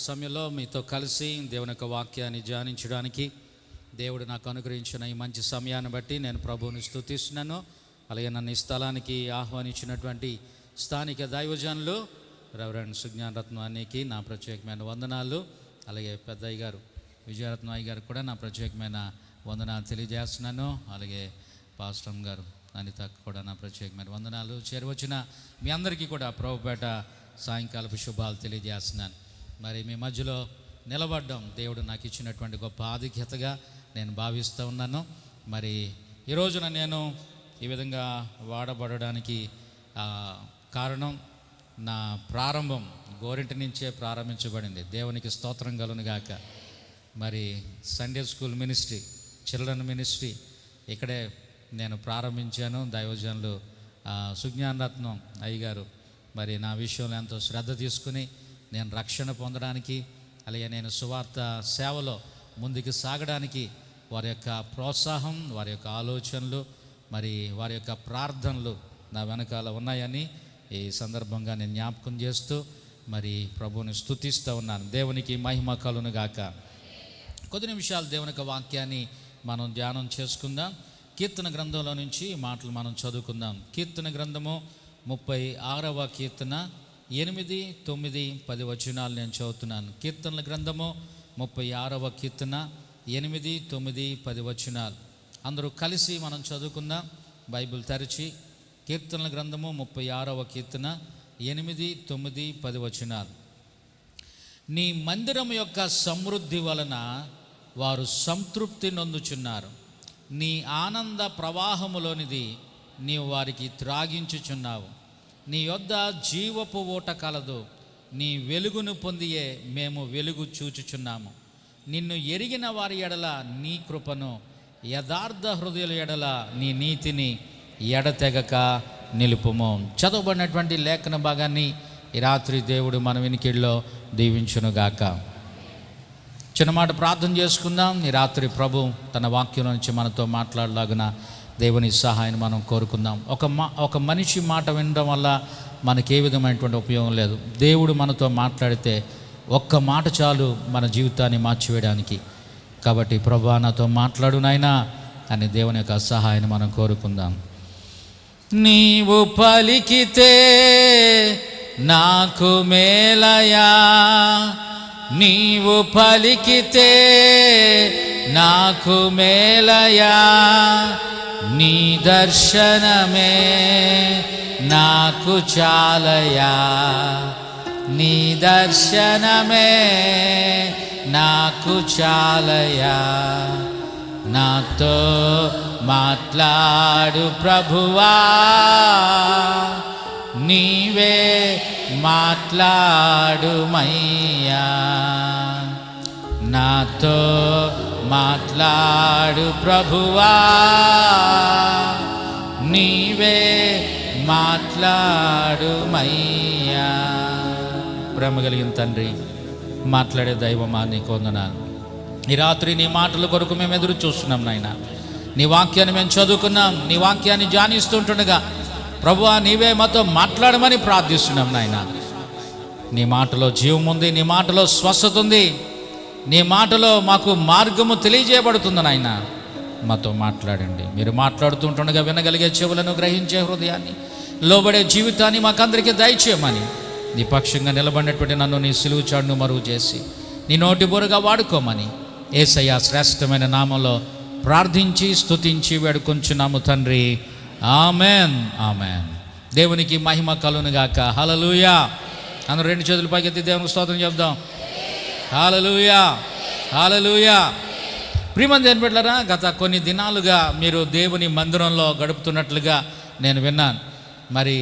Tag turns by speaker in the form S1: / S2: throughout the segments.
S1: సమయంలో మీతో కలిసి దేవుని యొక్క వాక్యాన్ని ధ్యానించడానికి దేవుడు నాకు అనుగ్రహించిన ఈ మంచి సమయాన్ని బట్టి నేను ప్రభువుని స్తుతిస్తున్నాను. అలాగే నన్ను ఈ స్థలానికి ఆహ్వానించినటువంటి స్థానిక దైవజనులు రెవరెండ్ సుజ్ఞానరత్నానికి నా ప్రత్యేకమైన వందనాలు. అలాగే పెద్దయ్య గారు విజయరత్న అయ్య గారు కూడా నా ప్రత్యేకమైన వందనాలు తెలియజేస్తున్నాను. అలాగే పాస్టర్ గారు అనితకు కూడా నా ప్రత్యేకమైన వందనాలు. చేరువచ్చిన మీ అందరికీ కూడా ప్రభుపేట సాయంకాలపు శుభాలు తెలియజేస్తున్నాను. మరి మీ మధ్యలో నిలబడ్డం దేవుడు నాకు ఇచ్చినటువంటి గొప్ప ఆధిక్యతగా నేను భావిస్తూ ఉన్నాను. మరి ఈ రోజున నేను ఈ విధంగా వాడబడడానికి కారణం నా ప్రారంభం గోరింటి నుంచే ప్రారంభించబడింది. దేవునికి స్తోత్రం కలుగునుగాక. మరి Sunday school ministry, children ministry ఇక్కడే నేను ప్రారంభించాను. దైవజనులు సుజ్ఞానరత్నం అయ్య గారు మరి నా విషయంలో ఎంతో శ్రద్ధ తీసుకుని నేను రక్షణ పొందడానికి, అలాగే నేను సువార్త సేవలో ముందుకు సాగడానికి వారి యొక్క ప్రోత్సాహం, వారి యొక్క ఆలోచనలు, మరి వారి యొక్క ప్రార్థనలు నా వెనకాల ఉన్నాయని ఈ సందర్భంగా నేను జ్ఞాపకం చేస్తూ మరి ప్రభువుని స్తుతిస్తూ ఉన్నాను. దేవునికి మహిమ కలుగునుగాక. కొద్ది నిమిషాలు దేవుని యొక్క వాక్యాన్ని మనం ధ్యానం చేసుకుందాం. కీర్తన గ్రంథంలో నుంచి మాటలు మనం చదువుకుందాం. కీర్తన గ్రంథము 36వ కీర్తన 8, 9, 10 వచనాలు నేను చదువుతున్నాను. కీర్తనల గ్రంథము 36వ కీర్తన 8, 9, 10 వచనాలు అందరూ కలిసి మనం చదువుకుందాం. బైబిల్ తెరిచి కీర్తనల గ్రంథము 36వ కీర్తన 8, 9, 10 వచనాలు. నీ మందిరం యొక్క సమృద్ధి వలన వారు సంతృప్తి నొందుచున్నారు. నీ ఆనంద ప్రవాహములోనిది నీవు వారికి త్రాగించుచున్నావు. నీ యొద్ద జీవపు ఊట కలదు. నీ వెలుగును పొందియే మేము వెలుగు చూచుచున్నాము. నిన్ను ఎరిగిన వారి ఎడల నీ కృపను, యథార్థ హృదయుల ఎడల నీ నీతిని ఎడతెగక నిలుపుము. చదవబడినటువంటి లేఖన భాగాన్ని ఈ రాత్రి దేవుడు మన వినికిడిలో దీవించునుగాక. చిన్నమాట ప్రార్థన చేసుకుందాం. ఈ రాత్రి ప్రభు తన వాక్యం నుంచి మనతో మాట్లాడలాగున దేవుని సహాయాన్ని మనం కోరుకుందాం. ఒక మనిషి మాట వినడం వల్ల మనకి ఏ విధమైనటువంటి ఉపయోగం లేదు. దేవుడు మనతో మాట్లాడితే ఒక్క మాట చాలు మన జీవితాన్ని మార్చివేయడానికి. కాబట్టి ప్రభువా నాతో మాట్లాడు నాయనా అని దేవుని యొక్క సహాయాన్ని మనం కోరుకుందాం. నీవు పలికితే నాకు మేలయా, నీవు పలికితే నాకు మేలయా, నీ దర్శనమే నాకు చాలయా, నీ దర్శనమే నాకు చాలయా. నాతో మాట్లాడు ప్రభువా, నీవే మాట్లాడుమయ్యా. నాతో మాట్లాడు ప్రభువా, నీవే మాట్లాడుమయ్యా. ప్రేమ కలిగిన తండ్రి, మాట్లాడే దైవమా నీకు వందనాలు. ఈ రాత్రి నీ మాటల కొరకు మేము ఎదురు చూస్తున్నాం నాయన. నీ వాక్యాన్ని మేము చదువుకున్నాం. నీ వాక్యాన్ని ధ్యానిస్తుంటుండగా ప్రభువా నీవే మాతో మాట్లాడమని ప్రార్థిస్తున్నాం నాయన. నీ మాటలో జీవం ఉంది, నీ మాటలో స్వస్థత ఉంది, నీ మాటలో మాకు మార్గము తెలియజేయబడుతుంది నాయన. మాతో మాట్లాడండి. మీరు మాట్లాడుతుంటుండగా వినగలిగే చెవులను, గ్రహించే హృదయాన్ని, లోబడే జీవితాన్ని మాకందరికీ దయచేయమని నీ పక్షంగా నిలబడినటువంటి నన్ను నీ సిలువ చాటును మరుగు చేసి నీ నోటి బోరుగా వాడుకోమని యేసయ్య శ్రేష్టమైన నామంలో ప్రార్థించి స్తుతించి వేడుకొంచున్నాము తండ్రి. Amen, amen. దేవునికి మహిమ కలుగునుగాక. హల్లెలూయా. అందరూ రెండు చేతులు పైకెత్తి దేవునికి స్తోత్రం చెప్దాం. హల్లెలూయా, హల్లెలూయా. ప్రియమంది బిడ్డలారా, గత కొన్ని దినాలుగా మీరు దేవుని మందిరంలో గడుపుతున్నట్లుగా నేను విన్నాను. మరి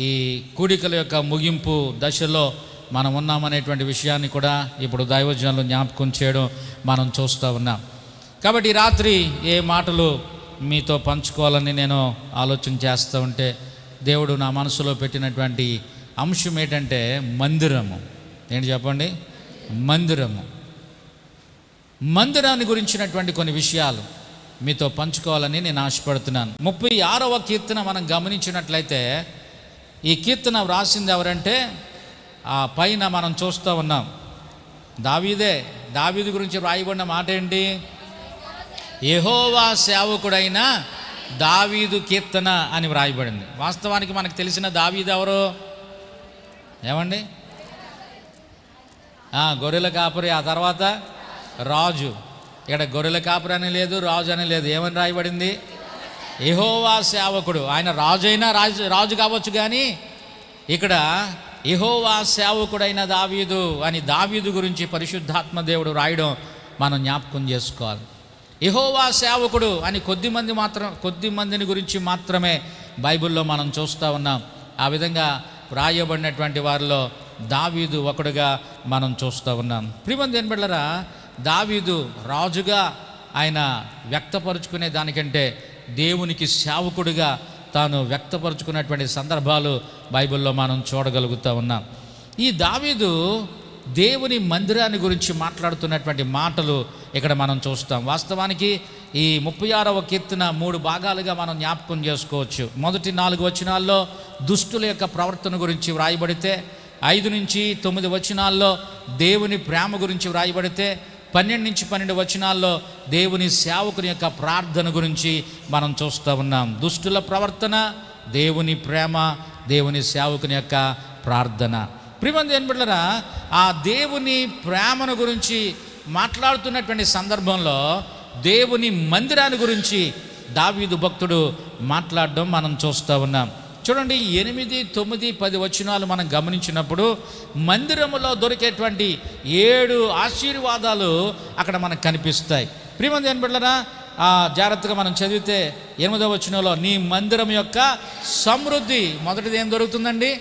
S1: ఈ కూడికల యొక్క ముగింపు దశలో మనం ఉన్నామనేటువంటి విషయాన్ని కూడా ఇప్పుడు దైవజనులు జ్ఞాపకం చేయడం మనం చూస్తూ ఉన్నాం. కాబట్టి రాత్రి ఏ మాటలు మీతో పంచుకోవాలని నేను ఆలోచన చేస్తూ ఉంటే దేవుడు నా మనసులో పెట్టినటువంటి అంశం ఏంటంటే మందిరము. ఏంటి చెప్పండి? మందిరము. మందిరాన్ని గురించినటువంటి కొన్ని విషయాలు మీతో పంచుకోవాలని నేను ఆశపడుతున్నాను. 36వ కీర్తన మనం గమనించినట్లయితే ఈ కీర్తన వ్రాసింది ఎవరంటే ఆ పైన మనం చూస్తూ ఉన్నాం దావీదు గురించి రాయబడిన మాట ఏంటి? యెహోవా సేవకుడైన దావీదు కీర్తన అని వ్రాయబడింది. వాస్తవానికి మనకు తెలిసిన దావీదు ఎవరు? ఏమండి? గొర్రెల కాపరి, ఆ తర్వాత రాజు. ఇక్కడ గొర్రెల కాపరి అని లేదు, రాజు అని లేదు. ఏమని రాయబడింది? యెహోవా సేవకుడు. ఆయన రాజు అయినా రాజు కావచ్చు, కానీ ఇక్కడ యెహోవా సేవకుడైన దావీదు అని దావీదు గురించి పరిశుద్ధాత్మ దేవుడు రాయడం మనం జ్ఞాపకం చేసుకోవాలి. యెహోవా సేవకుడు అని కొద్ది మందిని గురించి మాత్రమే బైబిల్లో మనం చూస్తూ ఉన్నాం. ఆ విధంగా వ్రాయబడినటువంటి వారిలో దావీదు ఒకడుగా మనం చూస్తూ ఉన్నాం. ప్రియమైన బిడ్డలారా, దావీదు రాజుగా ఆయన వ్యక్తపరుచుకునే దానికంటే దేవునికి సేవకుడిగా తాను వ్యక్తపరుచుకున్నటువంటి సందర్భాలు బైబిల్లో మనం చూడగలుగుతూ ఉన్నాం. ఈ దావీదు దేవుని మందిరాన్ని గురించి మాట్లాడుతున్నటువంటి మాటలు ఇక్కడ మనం చూస్తాం. వాస్తవానికి ఈ 36వ కీర్తన 3 భాగాలుగా మనం జ్ఞాపకం చేసుకోవచ్చు. మొదటి 4 వచనాల్లో దుష్టుల యొక్క ప్రవర్తన గురించి వ్రాయబడితే, 5 నుంచి 9 వచనాల్లో దేవుని ప్రేమ గురించి వ్రాయబడితే, 12 నుంచి 12 వచనాల్లో దేవుని సేవకుని యొక్క ప్రార్థన గురించి మనం చూస్తూ ఉన్నాం. దుష్టుల ప్రవర్తన, దేవుని ప్రేమ, దేవుని సేవకుని యొక్క ప్రార్థన. ప్రియమైన బిడ్డలారా, ఆ దేవుని ప్రేమను గురించి మాట్లాడుతున్నటువంటి సందర్భంలో దేవుని మందిరాన్ని గురించి దావీదు భక్తుడు మాట్లాడడం మనం చూస్తూ ఉన్నాం. చూడండి, 8, 9, 10 వచనాలు మనం గమనించినప్పుడు మందిరములో దొరికేటువంటి 7 ఆశీర్వాదాలు అక్కడ మనకు కనిపిస్తాయి. ప్రియమైన బిడ్డలారా, జాగ్రత్తగా మనం చదివితే 8వ వచనంలో నీ మందిరం యొక్క సమృద్ధి. మొదటిది ఏం దొరుకుతుందండి?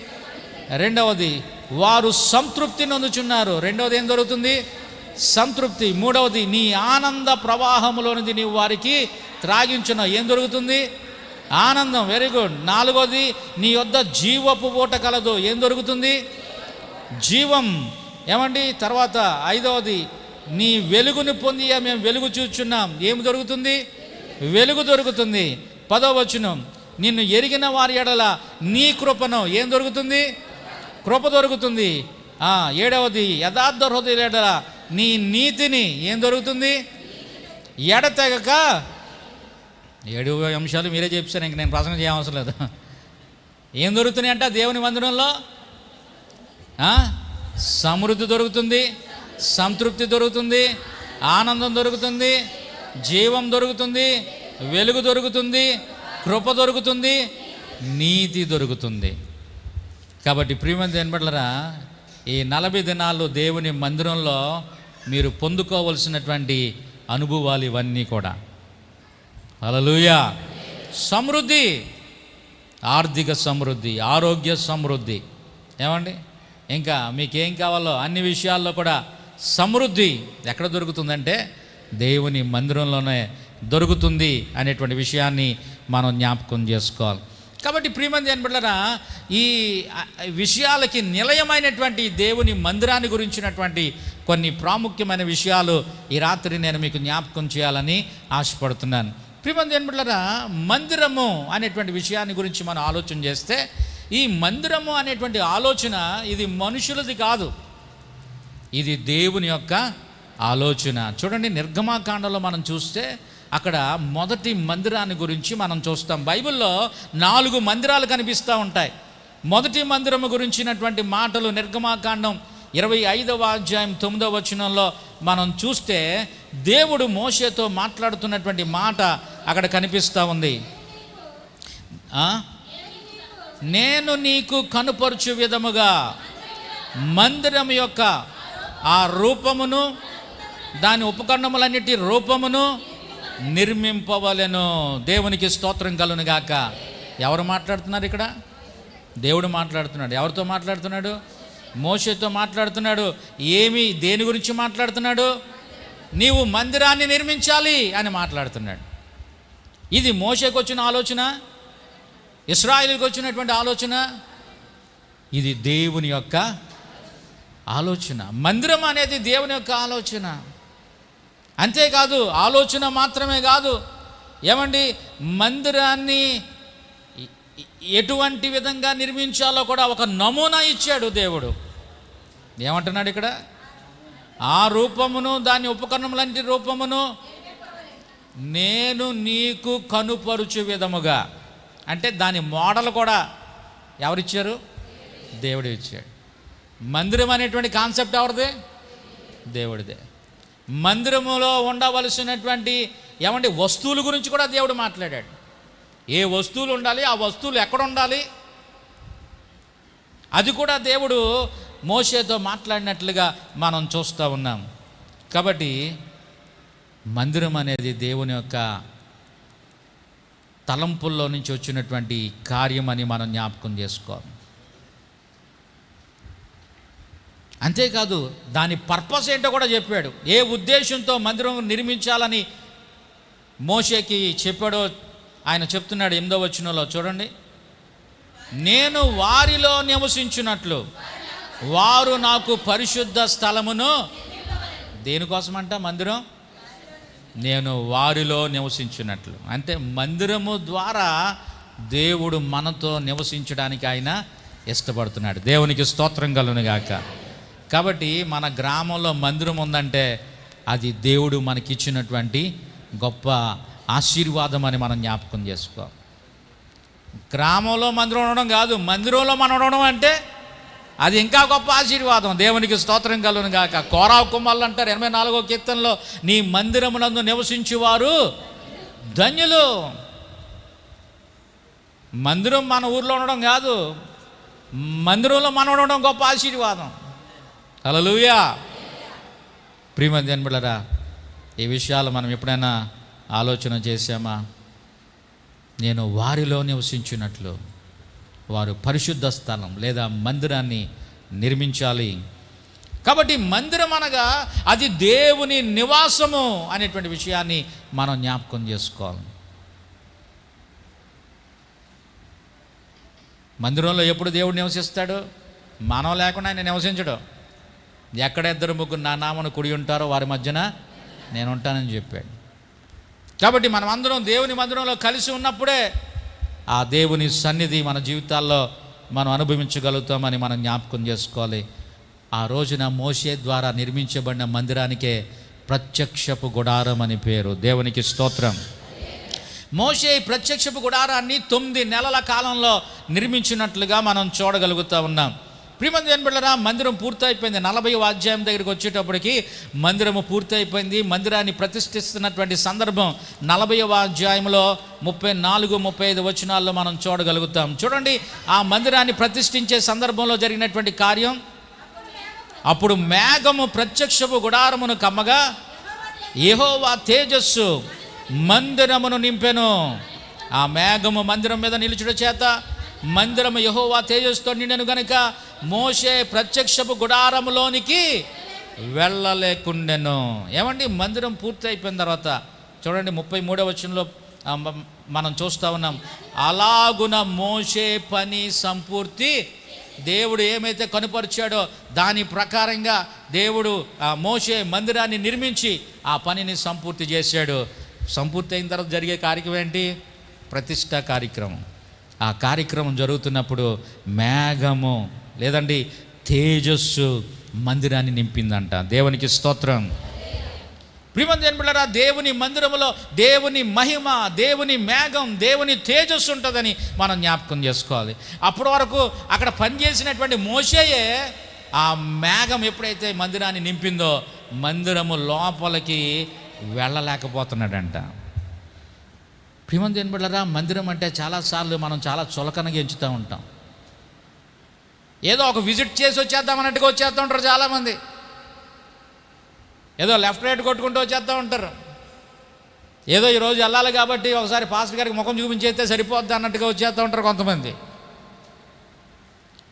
S1: రెండవది వారు సంతృప్తి నొందుచున్నారు. రెండవది ఏం దొరుకుతుంది? సంతృప్తి. మూడవది నీ ఆనంద ప్రవాహములోనిది నీవు వారికి త్రాగించున. ఏం దొరుకుతుంది? ఆనందం. Very good. 4వది నీ యొద్ద జీవపు ఊట కలదు. ఏం దొరుకుతుంది? జీవం. ఏమండి? తర్వాత 5వది నీ వెలుగుని పొంది మేము వెలుగు చూచున్నాం. ఏమి దొరుకుతుంది? వెలుగు దొరుకుతుంది. 10వ వచనం నిన్ను ఎరిగిన వారి ఎడల నీ కృపను. ఏం దొరుకుతుంది? కృప దొరుకుతుంది. 7వది యథార్థ హృదయుల ఎడల నీ నీతిని. ఏం దొరుకుతుంది? ఎడతెగక. 7 అంశాలు మీరే చెప్పారు, ఇంక నేను ప్రసంగం చేయవసరం లేదు. ఏం దొరుకుతున్నాయి అంట దేవుని మందిరంలో? సమృద్ధి దొరుకుతుంది, సంతృప్తి దొరుకుతుంది, ఆనందం దొరుకుతుంది, జీవం దొరుకుతుంది, వెలుగు దొరుకుతుంది, కృప దొరుకుతుంది, నీతి దొరుకుతుంది. కాబట్టి ప్రియమైన బిడ్డలారా, ఈ 40 దినాలు దేవుని మందిరంలో మీరు పొందుకోవలసినటువంటి అనుభవాలు ఇవన్నీ కూడా. హల్లెలూయా. సమృద్ధి, ఆర్థిక సమృద్ధి, ఆరోగ్య సమృద్ధి. ఏమండి? ఇంకా మీకేం కావాలో అన్ని విషయాల్లో కూడా సమృద్ధి ఎక్కడ దొరుకుతుందంటే దేవుని మందిరంలోనే దొరుకుతుంది అనేటువంటి విషయాన్ని మనం జ్ఞాపకం చేసుకోవాలి. కాబట్టి ప్రియమైన బిడ్డలారా, ఈ విషయాలకి నిలయమైనటువంటి దేవుని మందిరాన్ని గురించినటువంటి కొన్ని ప్రాముఖ్యమైన విషయాలు ఈ రాత్రి నేను మీకు జ్ఞాపకం చేయాలని ఆశపడుతున్నాను. ప్రియమైన బిడ్డలారా, మందిరము అనేటువంటి విషయాన్ని గురించి మనం ఆలోచన చేస్తే, ఈ మందిరము అనేటువంటి ఆలోచన ఇది మనుషులది కాదు, ఇది దేవుని యొక్క ఆలోచన. చూడండి, నిర్గమాకాండంలో మనం చూస్తే అక్కడ మొదటి మందిరాన్ని గురించి మనం చూస్తాం. బైబిల్లో 4 మందిరాలు కనిపిస్తూ ఉంటాయి. మొదటి మందిరము గురించినటువంటి మాటలు నిర్గమాకాండం 25వ అధ్యాయం 9వ వచనంలో మనం చూస్తే దేవుడు మోషేతో మాట్లాడుతున్నటువంటి మాట అక్కడ కనిపిస్తూ ఉంది. నేను నీకు కనుపరుచు విధముగా మందిరం యొక్క ఆ రూపమును, దాని ఉపకరణములన్నిటి రూపమును నిర్మింపవలెను. దేవునికి స్తోత్రం కలుగును గాక. ఎవరు మాట్లాడుతున్నారు ఇక్కడ? దేవుడు మాట్లాడుతున్నాడు. ఎవరితో మాట్లాడుతున్నాడు? మోషేతో మాట్లాడుతున్నాడు. దేని గురించి మాట్లాడుతున్నాడు? నీవు మందిరాన్ని నిర్మించాలి అని మాట్లాడుతున్నాడు. ఇది మోషేకు వచ్చిన ఆలోచన, ఇశ్రాయేలుకు వచ్చినటువంటి ఆలోచన, ఇది దేవుని యొక్క ఆలోచన. మందిరం అనేది దేవుని యొక్క ఆలోచన. అంతేకాదు, ఆలోచన మాత్రమే కాదు. ఏమండి, మందిరాన్ని ఎటువంటి విధంగా నిర్మించాలో కూడా ఒక నమూనా ఇచ్చాడు దేవుడు. ఏమంటున్నాడు ఇక్కడ? ఆ రూపమును దాని ఉపకరణములంటి రూపమును నేను నీకు కనుపరుచు విధముగా. అంటే దాని మోడల్ కూడా ఎవరిచ్చారు? దేవుడు ఇచ్చాడు. మందిరం అనేటువంటి కాన్సెప్ట్ ఎవరిది? దేవుడిదే. మందిరములో ఉండవలసినటువంటి వస్తువుల గురించి కూడా దేవుడు మాట్లాడాడు. ఏ వస్తువులు ఉండాలి, ఆ వస్తువులు ఎక్కడ ఉండాలి, అది కూడా దేవుడు మోషేతో మాట్లాడినట్లుగా మనం చూస్తూ ఉన్నాం. కాబట్టి మందిరం అనేది దేవుని యొక్క తలంపుల్లో నుంచి వచ్చినటువంటి కార్యం అని మనం జ్ఞాపకం చేసుకోవాలి. అంతేకాదు దాని పర్పస్ ఏంటో కూడా చెప్పాడు. ఏ ఉద్దేశంతో మందిరం నిర్మించాలని మోషేకి చెప్పాడో ఆయన చెప్తున్నాడు 8వ వచనంలో చూడండి. నేను వారిలో నివసించున్నట్లు వారు నాకు పరిశుద్ధ స్థలమును. దేనికోసమంట మందిరం? నేను వారిలో నివసించున్నట్లు. అంటే మందిరము ద్వారా దేవుడు మనతో నివసించడానికి ఆయన ఇష్టపడుతున్నాడు. దేవునికి స్తోత్రం కలుగును గాక. కాబట్టి మన గ్రామంలో మందిరం ఉందంటే అది దేవుడు మనకిచ్చినటువంటి గొప్ప ఆశీర్వాదం అని మనం జ్ఞాపకం చేసుకో. గ్రామంలో మందిరం ఉండడం కాదు, మందిరంలో మనం ఉండడం అంటే అది ఇంకా గొప్ప ఆశీర్వాదం. దేవునికి స్తోత్రం కలుగును గాక. కోరావు కుమారులు అంటారు 84వ కీర్తనలో, నీ మందిరమునందు నివసించువారు ధన్యులు. మందిరం మన ఊర్లో ఉండడం కాదు, మందిరంలో మనం ఉండడం గొప్ప ఆశీర్వాదం. హల్లెలూయా. ప్రియమైన దేవుని బిడ్డలారా, ఈ విషయాలు మనం ఎప్పుడైనా ఆలోచన చేశామా? నేను వారిలో నివసించినట్లు వారు పరిశుద్ధ స్థలం లేదా మందిరాన్ని నిర్మించాలి. కాబట్టి మందిరం అనగా అది దేవుని నివాసము అనేటువంటి విషయాన్ని మనం జ్ఞాపకం చేసుకోవాలి. మందిరంలో ఎప్పుడు దేవుడు నివసిస్తాడు? మనం లేకుండా ఆయన నివసించడు. ఎక్కడ 2-3 నా నామమున కూడి ఉంటారో వారి మధ్యన నేను ఉంటానని చెప్పాడు. కాబట్టి మనం అందరం దేవుని మందిరంలో కలిసి ఉన్నప్పుడే ఆ దేవుని సన్నిధి మన జీవితాల్లో మనం అనుభవించగలుగుతామని మనం జ్ఞాపకం చేసుకోవాలి. ఆ రోజున మోషే ద్వారా నిర్మించబడిన మందిరానికే ప్రత్యక్షపు గుడారం అని పేరు. దేవునికి స్తోత్రం. మోషే ప్రత్యక్షపు గుడారాన్ని 9 నెలల కాలంలో నిర్మించినట్లుగా మనం చూడగలుగుతూ ఉన్నాం. ప్రియమైన దేవుని బిడ్డలారా, మందిరం పూర్తయిపోయింది. 40వ అధ్యాయం దగ్గరికి వచ్చేటప్పటికి మందిరము పూర్తయిపోయింది. మందిరాన్ని ప్రతిష్ఠిస్తున్నటువంటి సందర్భం 40వ అధ్యాయంలో 34-35 వచనాల్లో మనం చూడగలుగుతాం. చూడండి, ఆ మందిరాన్ని ప్రతిష్ఠించే సందర్భంలో జరిగినటువంటి కార్యం. అప్పుడు మేఘము ప్రత్యక్షపు గుడారమును కమ్మగా యెహోవా తేజస్సు మందిరమును నింపెను. ఆ మేఘము మందిరం మీద నిలుచుట చేత మందిరము యెహోవా తేజస్సుతో నిండెను గనుక మోషే ప్రత్యక్షపు గుడారములోనికి వెళ్ళలేకుండెను. ఏమండి, మందిరం పూర్తి అయిపోయిన తర్వాత చూడండి 33వ వచనంలో మనం చూస్తూ ఉన్నాం. అలాగున మోషే పని సంపూర్తి. దేవుడు ఏమైతే కనుపరిచాడో దాని ప్రకారంగా దేవుడు మోషే మందిరాన్ని నిర్మించి ఆ పనిని సంపూర్తి చేశాడు. సంపూర్తి అయిన తర్వాత జరిగే కార్యక్రమం ఏంటి? ప్రతిష్ఠా కార్యక్రమం. ఆ కార్యక్రమం జరుగుతున్నప్పుడు మేఘము లేదండి తేజస్సు మందిరాన్ని నింపిందంట. దేవునికి స్తోత్రం. ప్రియమైన దేవుని బిడ్డలారా, దేవుని మందిరములో దేవుని మహిమ, దేవుని మేఘం, దేవుని తేజస్సు ఉంటుందని మనం జ్ఞాపకం చేసుకోవాలి. అప్పటి వరకు అక్కడ పనిచేసినటువంటి మోషేయే ఆ మేఘం ఎప్పుడైతే మందిరాన్ని నింపిందో మందిరము లోపలికి వెళ్ళలేకపోతున్నాడంట. ప్రియమైన దేవుని బిడ్డలారా, మందిరం అంటే చాలాసార్లు మనం చాలా చులకనగా ఎంచుతూ ఉంటాం. ఏదో ఒక విజిట్ చేసి వచ్చేద్దామన్నట్టుగా వచ్చేస్తూ ఉంటారు చాలామంది. ఏదో లెఫ్ట్ రైట్ కొట్టుకుంటూ వచ్చేస్తూ ఉంటారు. ఏదో ఈరోజు వెళ్ళాలి కాబట్టి ఒకసారి పాస్టర్ గారికి ముఖం చూపించేస్తే సరిపోద్ది అన్నట్టుగా వచ్చేస్తూ ఉంటారు కొంతమంది.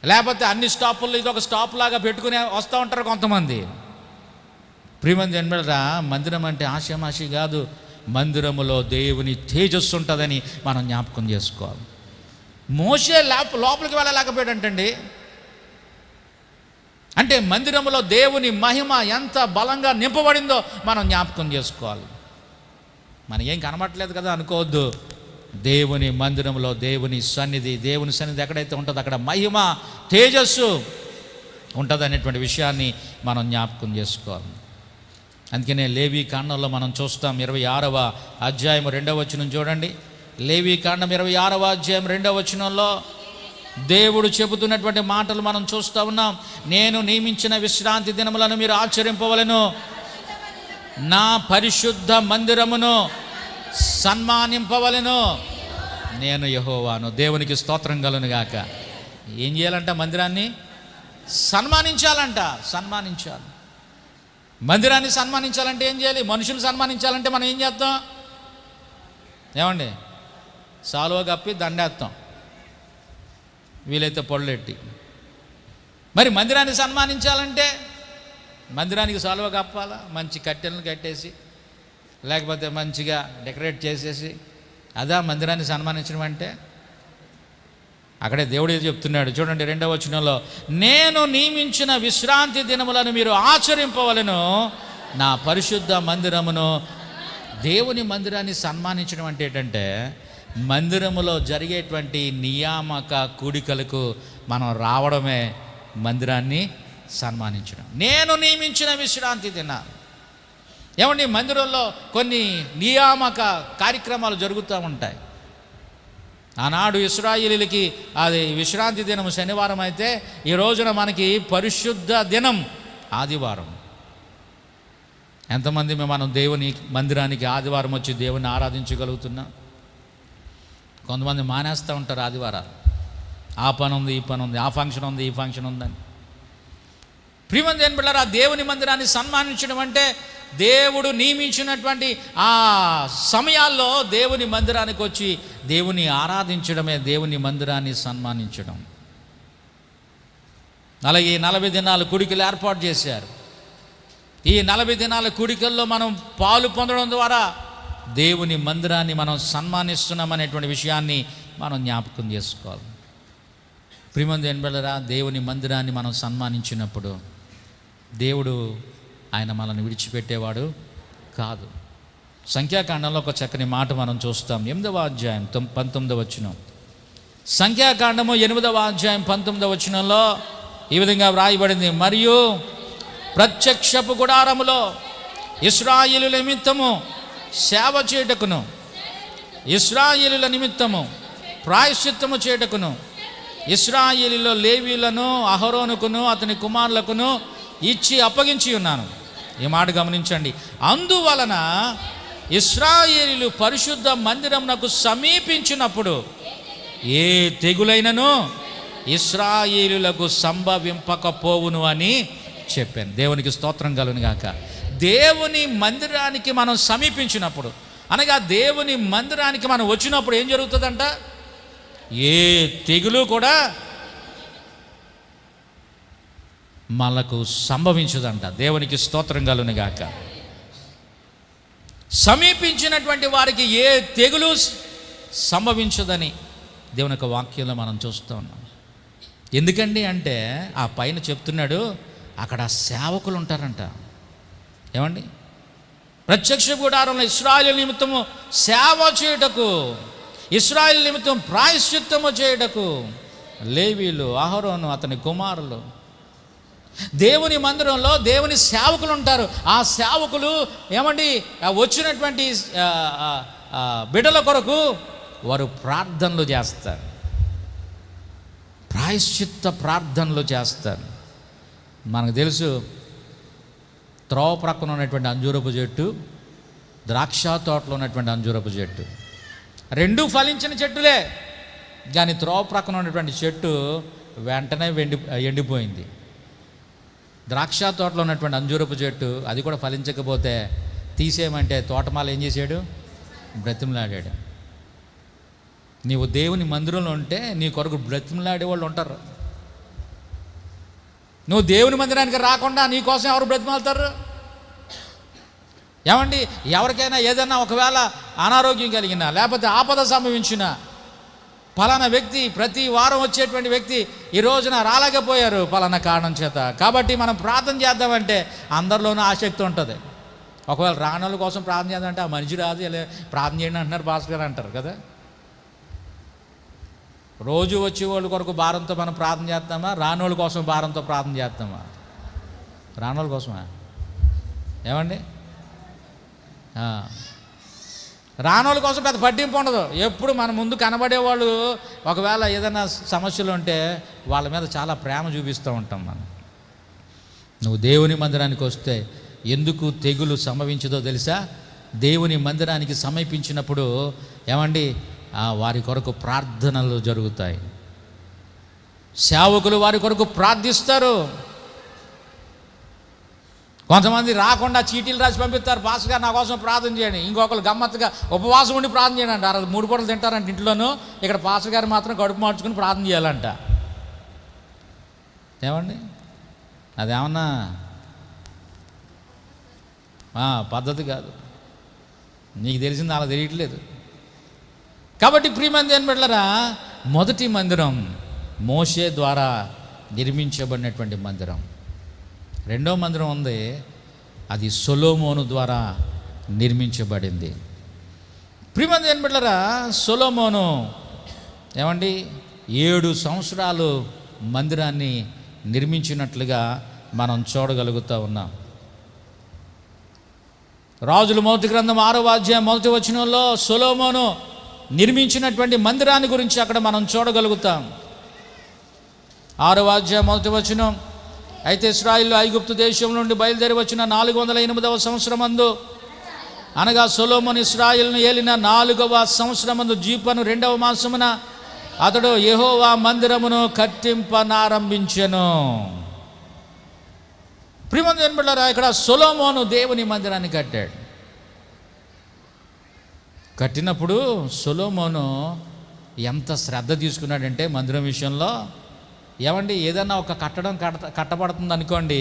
S1: లేకపోతే అన్ని స్టాపుల్లో ఇది ఒక స్టాప్ లాగా పెట్టుకుని వస్తూ ఉంటారు కొంతమంది. ప్రియమైన దేవుని బిడ్డలారా, మందిరం అంటే ఆషామాషి కాదు. మందిరములో దేవుని తేజస్సు ఉంటుందని మనం జ్ఞాపకం చేసుకోవాలి. మోషే లోపలికి వెళ్ళలేకపోయాడంటండి. అంటే మందిరములో దేవుని మహిమ ఎంత బలంగా నింపబడిందో మనం జ్ఞాపకం చేసుకోవాలి. మనకేం కనబడట్లేదు కదా అనుకోవద్దు. దేవుని మందిరంలో దేవుని సన్నిధి ఎక్కడైతే ఉంటుందో అక్కడ మహిమ, తేజస్సు ఉంటుంది అనేటువంటి విషయాన్ని మనం జ్ఞాపకం చేసుకోవాలి. అందుకనే లేవీ కాండంలో మనం చూస్తాం 26వ అధ్యాయం 2వ వచనం చూడండి. లేవీ కాండం 26వ అధ్యాయం 2వ వచనంలో దేవుడు చెబుతున్నటువంటి మాటలు మనం చూస్తూ ఉన్నాం. నేను నియమించిన విశ్రాంతి దినములను మీరు ఆచరింపవలెను, నా పరిశుద్ధ మందిరమును సన్మానింపవలెను, నేను యెహోవాను. దేవునికి స్తోత్రం కలుగును గాక. ఏం చేయాలంట? మందిరాన్ని సన్మానించాలంట. సన్మానించాలి. మందిరాన్ని సన్మానించాలంటే ఏం చేయాలి? మనుషులు సన్మానించాలంటే మనం ఏం చేస్తాం? ఏమండి? సాలువ కప్పి దండేస్తాం, వీలైతే పొళ్ళెట్టి. మరి మందిరాన్ని సన్మానించాలంటే మందిరానికి సాలువ కప్పాలా, మంచి కట్టెలను కట్టేసి, లేకపోతే మంచిగా డెకరేట్ చేసేసి, అదా మందిరాన్ని సన్మానించడం అంటే? అక్కడే దేవుడు చెప్తున్నాడు చూడండి 2వ వచనంలో, నేను నియమించిన విశ్రాంతి దినములను మీరు ఆచరింపవలెను, నా పరిశుద్ధ మందిరమును. దేవుని మందిరాన్ని సన్మానించడం అంటే ఏంటంటే, మందిరములో జరిగేటువంటి నియామక కూడికలకు మనం రావడమే మందిరాన్ని సన్మానించడం. నేను నియమించిన విశ్రాంతి దినాలు. ఏమండి? మందిరంలో కొన్ని నియామక కార్యక్రమాలు జరుగుతూ ఉంటాయి. ఆనాడు ఇశ్రాయేలీయులకి అది విశ్రాంతి దినం శనివారం అయితే, ఈ రోజున మనకి పరిశుద్ధ దినం ఆదివారం. ఎంతమంది మనం దేవుని మందిరానికి ఆదివారం వచ్చి దేవుని ఆరాధించగలుగుతున్నాం? కొంతమంది మానేస్తూ ఉంటారు ఆదివారాలు. ఆ పని ఉంది, ఈ పని ఉంది, ఆ ఫంక్షన్ ఉంది, ఈ ఫంక్షన్ ఉందని. ప్రియమైన దేవుని బిడ్డలారా, ఆ దేవుని మందిరాన్ని సన్మానించడం అంటే దేవుడు నియమించినటువంటి ఆ సమయాల్లో దేవుని మందిరానికి వచ్చి దేవుని ఆరాధించడమే దేవుని మందిరాన్ని సన్మానించడం. అలాగే 40 దినాల కూడికలు ఏర్పాటు చేశారు. ఈ 40 దినాల కూడికల్లో మనం పాలు పొందడం ద్వారా దేవుని మందిరాన్ని మనం సన్మానిస్తున్నాం అనేటువంటి విషయాన్ని మనం జ్ఞాపకం చేసుకోవాలి. ప్రియమైన దేవుని బిడ్డలారా, దేవుని మందిరాన్ని మనం సన్మానించినప్పుడు దేవుడు ఆయన మనల్ని విడిచిపెట్టేవాడు కాదు. సంఖ్యాకాండంలో ఒక చక్కని మాట మనం చూస్తాం. 8వ అధ్యాయం 19వ వచనం. సంఖ్యాకాండము 8వ అధ్యాయం 19వ వచనంలో ఈ విధంగా వ్రాయబడింది, మరియు ప్రత్యక్షపు గుడారములో ఇశ్రాయేలుల నిమిత్తము సేవ చేయుటకును, ఇశ్రాయేలుల నిమిత్తము ప్రాయశ్చిత్తము చేయుటకును, ఇశ్రాయేలులో లేవీలను అహరోనుకును అతని కుమారులకును ఇచ్చి అప్పగించి ఉన్నాను. ఈ మాట గమనించండి. అందువలన ఇశ్రాయేలీయులు పరిశుద్ధ మందిరమునకు సమీపించినప్పుడు ఏ తెగులైనను ఇశ్రాయేలీయులకు సంభవింపకపోవును అని చెప్పాను. దేవునికి స్తోత్రం కలుగును గాక. దేవుని మందిరానికి మనం సమీపించినప్పుడు, అనగా దేవుని మందిరానికి మనం వచ్చినప్పుడు ఏం జరుగుతుందంట? ఏ తెగులు కూడా మనకు సంభవించదంట. దేవునికి స్తోత్రం కలుగును గాక. సమీపించినటువంటి వారికి ఏ తెగులు సంభవించదని దేవుని యొక్క వాక్యంలో మనం చూస్తూ ఉన్నాం. ఎందుకండి అంటే ఆ పైన చెప్తున్నాడు, అక్కడ సేవకులు ఉంటారంట. ఏమండి? ప్రత్యక్ష గుడారంలో ఇశ్రాయేలు నిమిత్తము సేవ చేయుటకు, ఇశ్రాయేలు నిమిత్తం ప్రాయశ్చిత్తము చేయుటకు లేవీలు, అహరోను అతని కుమారులు, దేవుని మందిరంలో దేవుని సేవకులు ఉంటారు. ఆ సేవకులు ఏమండి వచ్చినటువంటి బిడ్డల కొరకు వారు ప్రార్థనలు చేస్తారు, ప్రాయశ్చిత్త ప్రార్థనలు చేస్తారు. మనకు తెలుసు, త్రోవ ప్రక్కన ఉన్నటువంటి అంజూరపు చెట్టు, ద్రాక్ష తోటలో ఉన్నటువంటి అంజూరపు చెట్టు రెండూ ఫలించిన చెట్టులే. కానీ త్రోవ ప్రక్కన ఉన్నటువంటి చెట్టు వెంటనే ఎండిపోయింది. ద్రాక్ష తోటలో ఉన్నటువంటి అంజూరపు చెట్టు అది కూడా ఫలించకపోతే తీసేయమంటే తోటమాల ఏం చేశాడు? బ్రతిమలాడాడు. నీవు దేవుని మందిరంలో ఉంటే నీ కొరకు బ్రతిమలాడే వాళ్ళు ఉంటారు. నువ్వు దేవుని మందిరానికి రాకుండా నీ కోసం ఎవరు బ్రతిమాలుతారు? ఏమండి? ఎవరికైనా ఏదైనా ఒకవేళ అనారోగ్యం కలిగినా, లేకపోతే ఆపద సంభవించినా, పలానా వ్యక్తి ప్రతి వారం వచ్చేటువంటి వ్యక్తి ఈ రోజున రాలేకపోయారు పలానా కారణం చేత, కాబట్టి మనం ప్రార్థన చేద్దామంటే అందరిలోనూ ఆసక్తి ఉంటుంది. ఒకవేళ రానోళ్ళ కోసం ప్రార్థన చేద్దామంటే ఆ మనిషి రాదు, ప్రార్థన చేయండి అంటున్నారు భాస్కర్ అంటారు కదా. రోజు వచ్చే వాళ్ళ కొరకు భారంతో మనం ప్రార్థన చేస్తామా, రానోళ్ళ కోసం భారంతో ప్రార్థన చేస్తామా? రానోళ్ళ కోసమా? ఏమండి? రానోళ్ళ కోసం పెద్ద పట్టింపు ఉండదు. ఎప్పుడు మన ముందు కనబడేవాళ్ళు ఒకవేళ ఏదైనా సమస్యలు ఉంటే వాళ్ళ మీద చాలా ప్రేమ చూపిస్తూ ఉంటాం మనం. నువ్వు దేవుని మందిరానికి వస్తే ఎందుకు తెగులు సంభవించదో తెలుసా? దేవుని మందిరానికి సమీపించినప్పుడు ఏమండి, వారి కొరకు ప్రార్థనలు జరుగుతాయి. సేవకులు వారి కొరకు ప్రార్థిస్తారు. కొంతమంది రాకుండా చీటీలు రాసి పంపిస్తారు, పాస్టర్ గారు నా కోసం ప్రార్థన చేయండి. ఇంకొకరు గమ్మత్తుగా ఉపవాసం ఉండి ప్రార్థన చేయండి అంట. 3 పూటలు తింటారంట ఇంట్లోనూ. ఇక్కడ పాస్టర్ గారు మాత్రం కడుపు మార్చుకుని ప్రార్థన చేయాలంట. ఏమండి, అదేమన్నా పద్ధతి కాదు. నీకు తెలిసింది అలా తెలియట్లేదు. కాబట్టి ప్రియమైన దేవుని బిడ్డలారా, మొదటి మందిరం మోషే ద్వారా నిర్మించబడినటువంటి మందిరం. రెండో మందిరం ఉంది, అది సొలొమోను ద్వారా నిర్మించబడింది. ప్రియమైన దేవుని బిడ్డలారా, సొలొమోను ఏమండి 7 సంవత్సరాలు మందిరాన్ని నిర్మించినట్లుగా మనం చూడగలుగుతూ ఉన్నాం. రాజుల మొదటి గ్రంథం 6వ అధ్యాయం 1వ వచనంలో సొలొమోను నిర్మించినటువంటి మందిరాన్ని గురించి అక్కడ మనం చూడగలుగుతాం. 6వ అధ్యాయం 1వ వచనం, అయితే ఇశ్రాయేలు ఐగుప్తు దేశం నుండి బయలుదేరి వచ్చిన 408వ సంవత్సరమందు, అనగా సొలొమోను ఇశ్రాయేలును ఏలిన 4వ సంవత్సరమందు జీపను 2వ మాసమున అతడు యెహోవా మందిరమును కట్టింపనారంభించెను. ప్రియమైన దేవుని బిడ్డలారా, ఇక్కడ సొలొమోను దేవుని మందిరాన్ని కట్టాడు. కట్టినప్పుడు సొలొమోను ఎంత శ్రద్ధ తీసుకున్నాడంటే మందిరం విషయంలో, ఏమండి ఏదన్నా ఒక కట్టడం కట్టబడుతుంది అనుకోండి,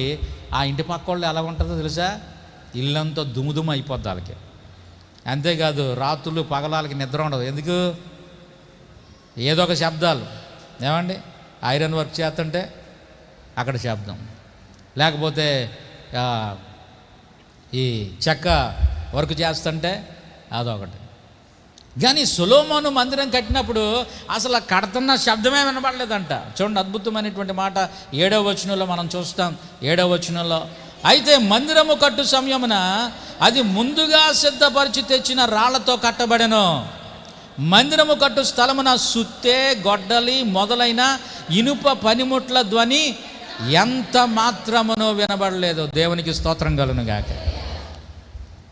S1: ఆ ఇంటి పక్క వాళ్ళు ఎలా ఉంటుందో తెలుసా? ఇల్లంతా దుమ్ముదుమ్ము అయిపోద్ది వాళ్ళకి. అంతేకాదు రాత్రులు పగలాలకి నిద్ర ఉండదు. ఎందుకు? ఏదో ఒక శబ్దాలు. ఏమండి, ఐరన్ వర్క్ చేస్తుంటే అక్కడ శబ్దం, లేకపోతే ఈ చెక్క వర్క్ చేస్తుంటే అదొకటి. కానీ సొలొమోను మందిరం కట్టినప్పుడు అసలు కడుతున్న శబ్దమే వినబడలేదంట. చూడండి, అద్భుతమైనటువంటి మాట 7వ వచనంలో మనం చూస్తాం. 7వ వచనంలో, అయితే మందిరము కట్టు సమయమున అది ముందుగా సిద్ధపరిచి తెచ్చిన రాళ్లతో కట్టబడెను. మందిరము కట్టు స్థలమున సుత్తె, గొడ్డలి మొదలైన ఇనుప పనిముట్ల ధ్వని ఎంత మాత్రమునో వినబడలేదు. దేవునికి స్తోత్రం కలుగును గాక.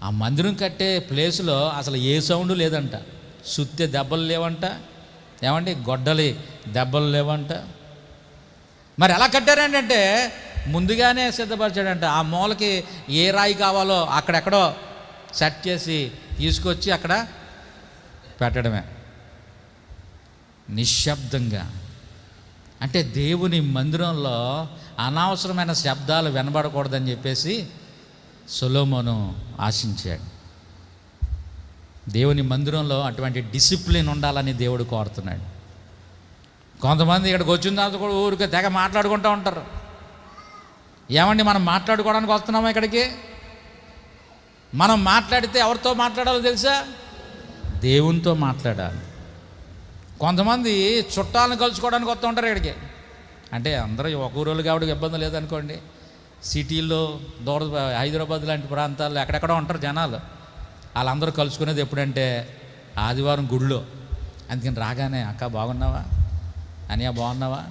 S1: ఆ మందిరం కట్టే ప్లేసులో అసలు ఏ సౌండ్ లేదంట. సుత్తె దెబ్బలు లేవంట, ఏమండి గొడ్డలి దెబ్బలు లేవంట. మరి ఎలా కట్టారంటే ముందుగానే సిద్ధపరిచాడంట. ఆ మూలకి ఏ రాయి కావాలో అక్కడెక్కడో సెట్ చేసి తీసుకొచ్చి అక్కడ పెట్టడమే, నిశ్శబ్దంగా. అంటే దేవుని మందిరంలో అనవసరమైన శబ్దాలు వినబడకూడదని చెప్పేసి సొలొమోను ఆశించాడు. దేవుని మందిరంలో అటువంటి డిసిప్లిన్ ఉండాలని దేవుడు కోరుతున్నాడు. కొంతమంది ఇక్కడికి వచ్చిన తర్వాత కూడా ఊరికే తెగ మాట్లాడుకుంటూ ఉంటారు. ఏమండి, మనం మాట్లాడుకోవడానికి వస్తున్నామా ఇక్కడికి? మనం మాట్లాడితే ఎవరితో మాట్లాడాలో తెలుసా? దేవునితో మాట్లాడాలి. కొంతమంది చుట్టాలను కలుసుకోవడానికి వస్తూ ఉంటారు ఇక్కడికి. అంటే అందరూ ఒక ఊరోళ్ళు కాబట్టి ఇబ్బంది లేదనుకోండి. సిటీల్లో దూర హైదరాబాద్ లాంటి ప్రాంతాల్లో ఎక్కడెక్కడో ఉంటారు జనాలు. వాళ్ళందరూ కలుసుకునేది ఎప్పుడంటే ఆదివారం గుడిలో. అందుకని రాగానే అక్క బాగున్నావా, అనియా బాగున్నావా,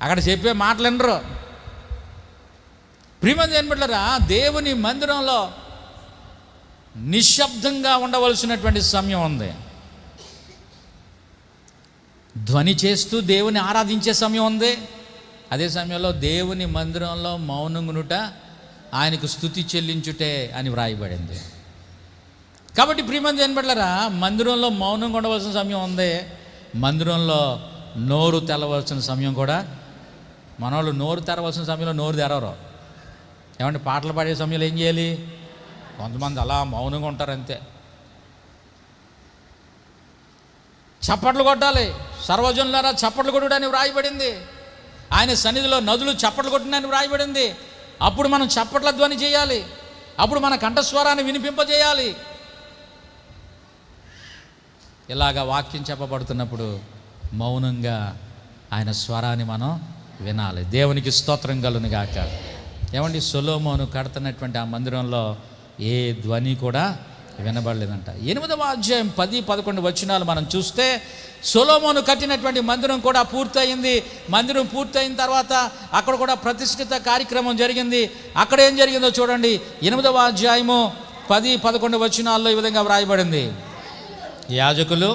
S1: అక్కడ చెప్పే మాటలు వినరు. ప్రియమైన దేవుని బిడ్డలారా, దేవుని మందిరంలో నిశ్శబ్దంగా ఉండవలసినటువంటి సమయం ఉంది. ధ్వని చేస్తూ దేవుని ఆరాధించే సమయం ఉంది. అదే సమయంలో దేవుని మందిరంలో మౌనంగునుట ఆయనకు స్తుతి చెల్లించుటే అని వ్రాయబడింది. కాబట్టి ప్రియమైన దేవుని బిడ్డలారా, మందిరంలో మౌనంగా ఉండవలసిన సమయం ఉంది, మందిరంలో నోరు తెరవలసిన సమయం కూడా. మనోళ్ళు నోరు తెరవలసిన సమయంలో నోరు తెరవరు. ఏమంటే పాటలు పాడే సమయంలో ఏం చేయాలి? కొంతమంది అలా మౌనంగా ఉంటారు అంతే. చప్పట్లు కొట్టాలి. సర్వజనులారా చప్పట్లు కొట్టుడని వ్రాయబడింది. ఆయన సన్నిధిలో నదులు చప్పట్లు కొట్టినని వ్రాయబడింది. అప్పుడు మనం చప్పట్ల ధ్వని చేయాలి. అప్పుడు మన కంఠస్వరాన్ని వినిపింపజేయాలి. ఇలాగా వాక్యం చెప్పబడుతున్నప్పుడు మౌనంగా ఆయన స్వరాన్ని మనం వినాలి. దేవునికి స్తోత్రం కలుగును గాక. ఏమండి, సొలొమోను కడుతున్నటువంటి ఆ మందిరంలో ఏ ధ్వని కూడా వినబడలేదంట. 8వ అధ్యాయం 10-11 వచనాలు మనం చూస్తే సొలొమోను కట్టినటువంటి మందిరం కూడా పూర్తయింది. మందిరం పూర్తయిన తర్వాత అక్కడ కూడా ప్రతిష్ఠిత కార్యక్రమం జరిగింది. అక్కడ ఏం జరిగిందో చూడండి. 8వ అధ్యాయము 10-11 వచనాల్లో ఈ విధంగా వ్రాయబడింది. యాజకులు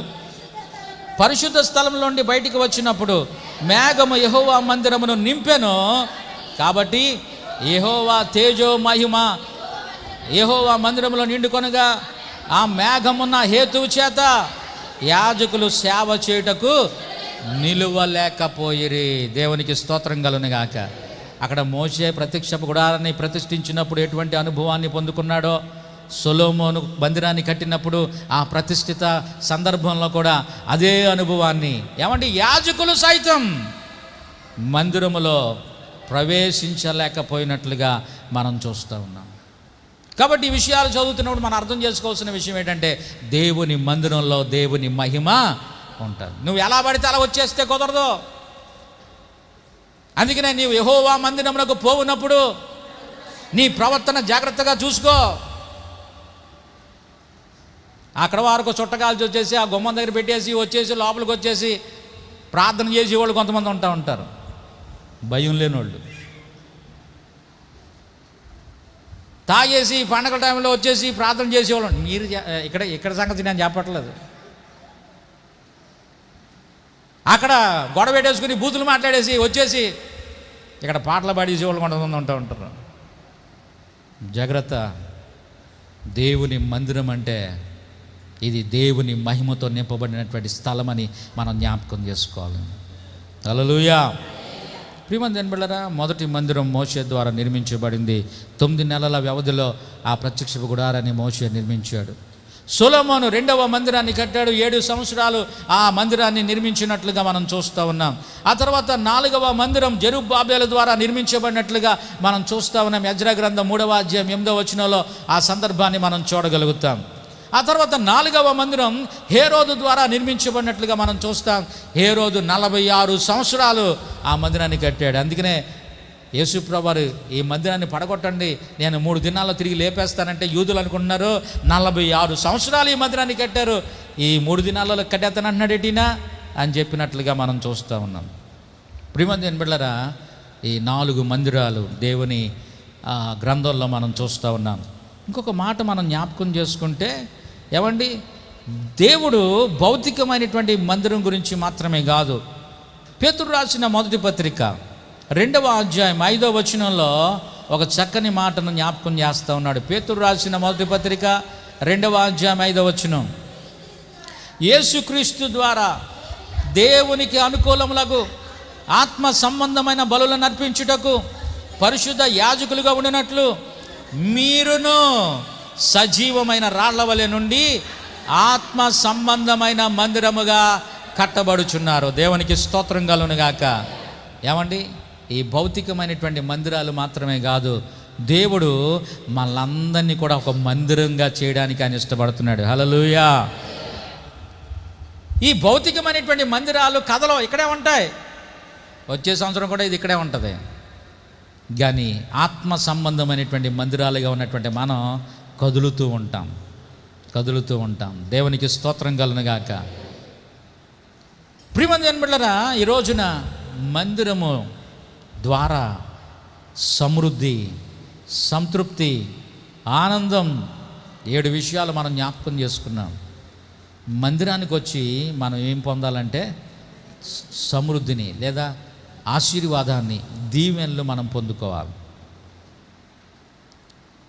S1: పరిశుద్ధ స్థలం నుండి బయటికి వచ్చినప్పుడు మేఘము యెహోవా మందిరమును నింపెను. కాబట్టి యెహోవా తేజో మహిమ యెహోవా మందిరములో నిండుకొనగా ఆ మేఘమున్న హేతువు చేత యాజకులు సేవ చేయుటకు నిలువలేకపోయిరి. దేవునికి స్తోత్రం కలుగును గాక. అక్కడ మోషే ప్రత్యక్ష గుడారాన్ని ప్రతిష్ఠించినప్పుడు ఎటువంటి అనుభవాన్ని పొందుకున్నాడో, సొలొమోను మందిరాన్ని కట్టినప్పుడు ఆ ప్రతిష్ఠిత సందర్భంలో కూడా అదే అనుభవాన్ని, ఏమంటే యాజకులు సైతం మందిరములో ప్రవేశించలేకపోయినట్లుగా మనం చూస్తూ ఉన్నాం. కాబట్టి ఈ విషయాలు చదువుతున్నప్పుడు మనం అర్థం చేసుకోవాల్సిన విషయం ఏంటంటే, దేవుని మందిరంలో దేవుని మహిమ ఉంటుంది. నువ్వు ఎలా పడితే అలా వచ్చేస్తే కుదరదు. అందుకనే నీవు యెహోవా మందిరమునకు పోవునప్పుడు నీ ప్రవర్తన జాగ్రత్తగా చూసుకో. అక్కడ వారికి చుట్టకాల్చి వచ్చేసి ఆ గుమ్మం దగ్గర పెట్టేసి వచ్చేసి లోపలికి వచ్చేసి ప్రార్థన చేసి వాళ్ళు కొంతమంది ఉంటారు, భయం లేని వాళ్ళు. తాగేసి పండగల టైంలో వచ్చేసి ప్రార్థన చేసేవాళ్ళు. మీరు ఇక్కడ సంగతి నేను చెప్పట్లేదు. అక్కడ గొడవ పెట్టేసుకుని బూతులు మాట్లాడేసి వచ్చేసి ఇక్కడ పాటలు పాడేసేవాళ్ళు కొంతమంది ఉంటారు. జాగ్రత్త. దేవుని మందిరం అంటే ఇది దేవుని మహిమతో నింపబడినటువంటి స్థలమని మనం జ్ఞాపకం చేసుకోవాలి. హల్లెలూయా. ప్రియమైన బిడ్డలారా, మొదటి మందిరం మోషే ద్వారా నిర్మించబడింది. 9 నెలల వ్యవధిలో ఆ ప్రత్యక్ష గుడారాన్ని మోషే నిర్మించాడు. సొలొమోను 2వ మందిరాన్ని కట్టాడు. 7 సంవత్సరాలు ఆ మందిరాన్ని నిర్మించినట్లుగా మనం చూస్తూ ఉన్నాం. ఆ తర్వాత 4వ మందిరం జెరుబ్బాబెలు ద్వారా నిర్మించబడినట్లుగా మనం చూస్తూ ఉన్నాం. ఎజ్రా గ్రంథం 3వ అధ్యాయం 8వ వచనంలో ఆ సందర్భాన్ని మనం చూడగలుగుతాం. ఆ తర్వాత 4వ మందిరం హేరోదు ద్వారా నిర్మించబడినట్లుగా మనం చూస్తాం. హేరోదు 46 సంవత్సరాలు ఆ మందిరాన్ని కట్టాడు. అందుకనే యేసుప్రభువారు ఈ మందిరాన్ని పడగొట్టండి, నేను 3 దినాల్లో తిరిగి లేపేస్తానంటే యూదులు అనుకుంటున్నారు. 46 సంవత్సరాలు ఈ మందిరాన్ని కట్టారు. ఈ 3 దినాలలో కట్టేస్తానంటున్నాడేటినా అని చెప్పినట్లుగా మనం చూస్తూ ఉన్నాం. ప్రియమైన బిడ్డలారా, ఈ 4 మందిరాలు దేవుని గ్రంథంలో మనం చూస్తూ ఉన్నాం. ఇంకొక మాట మనం జ్ఞాపకం చేసుకుంటే, ఏమండి, దేవుడు భౌతికమైనటువంటి మందిరం గురించి మాత్రమే కాదు. పేతురు రాసిన మొదటి పత్రిక 2వ అధ్యాయం 5వ వచనంలో ఒక చక్కని మాటను జ్ఞాపకం చేస్తూ ఉన్నాడు. పేతురు రాసిన మొదటి పత్రిక 2వ అధ్యాయం 5వ వచనం, యేసుక్రీస్తు ద్వారా దేవునికి అనుకూలములకు ఆత్మ సంబంధమైన బలులను అర్పించుటకు పరిశుద్ధ యాజకులుగా ఉండినట్లు మీరును సజీవమైన రాళ్ల వలె నుండి ఆత్మ సంబంధమైన మందిరముగా కట్టబడుచున్నారు. దేవునికి స్తోత్రం కలుగును గాక. ఏమండి, ఈ భౌతికమైనటువంటి మందిరాలు మాత్రమే కాదు, దేవుడు మనందరినీ కూడా ఒక మందిరంగా చేయడానికి ఆయన ఇష్టపడుతున్నాడు. హల్లెలూయా. ఈ భౌతికమైనటువంటి మందిరాలు కథలో ఇక్కడే ఉంటాయి. వచ్చే సంవత్సరం కూడా ఇది ఇక్కడే ఉంటుంది. కానీ ఆత్మ సంబంధమైనటువంటి మందిరాలుగా ఉన్నటువంటి మనం కదులుతూ ఉంటాం. దేవునికి స్తోత్రం కలుగును గాక. ప్రియమైన బిడ్డలారా, ఈ రోజున మందిరము ద్వారా సమృద్ధి, సంతృప్తి, ఆనందం, 7 విషయాలు మనం జ్ఞాపకం చేసుకున్నాం. మందిరానికి వచ్చి మనం ఏం పొందాలంటే సమృద్ధిని లేదా ఆశీర్వాదాన్ని, దీవెనలు మనం పొందుకోవాలి.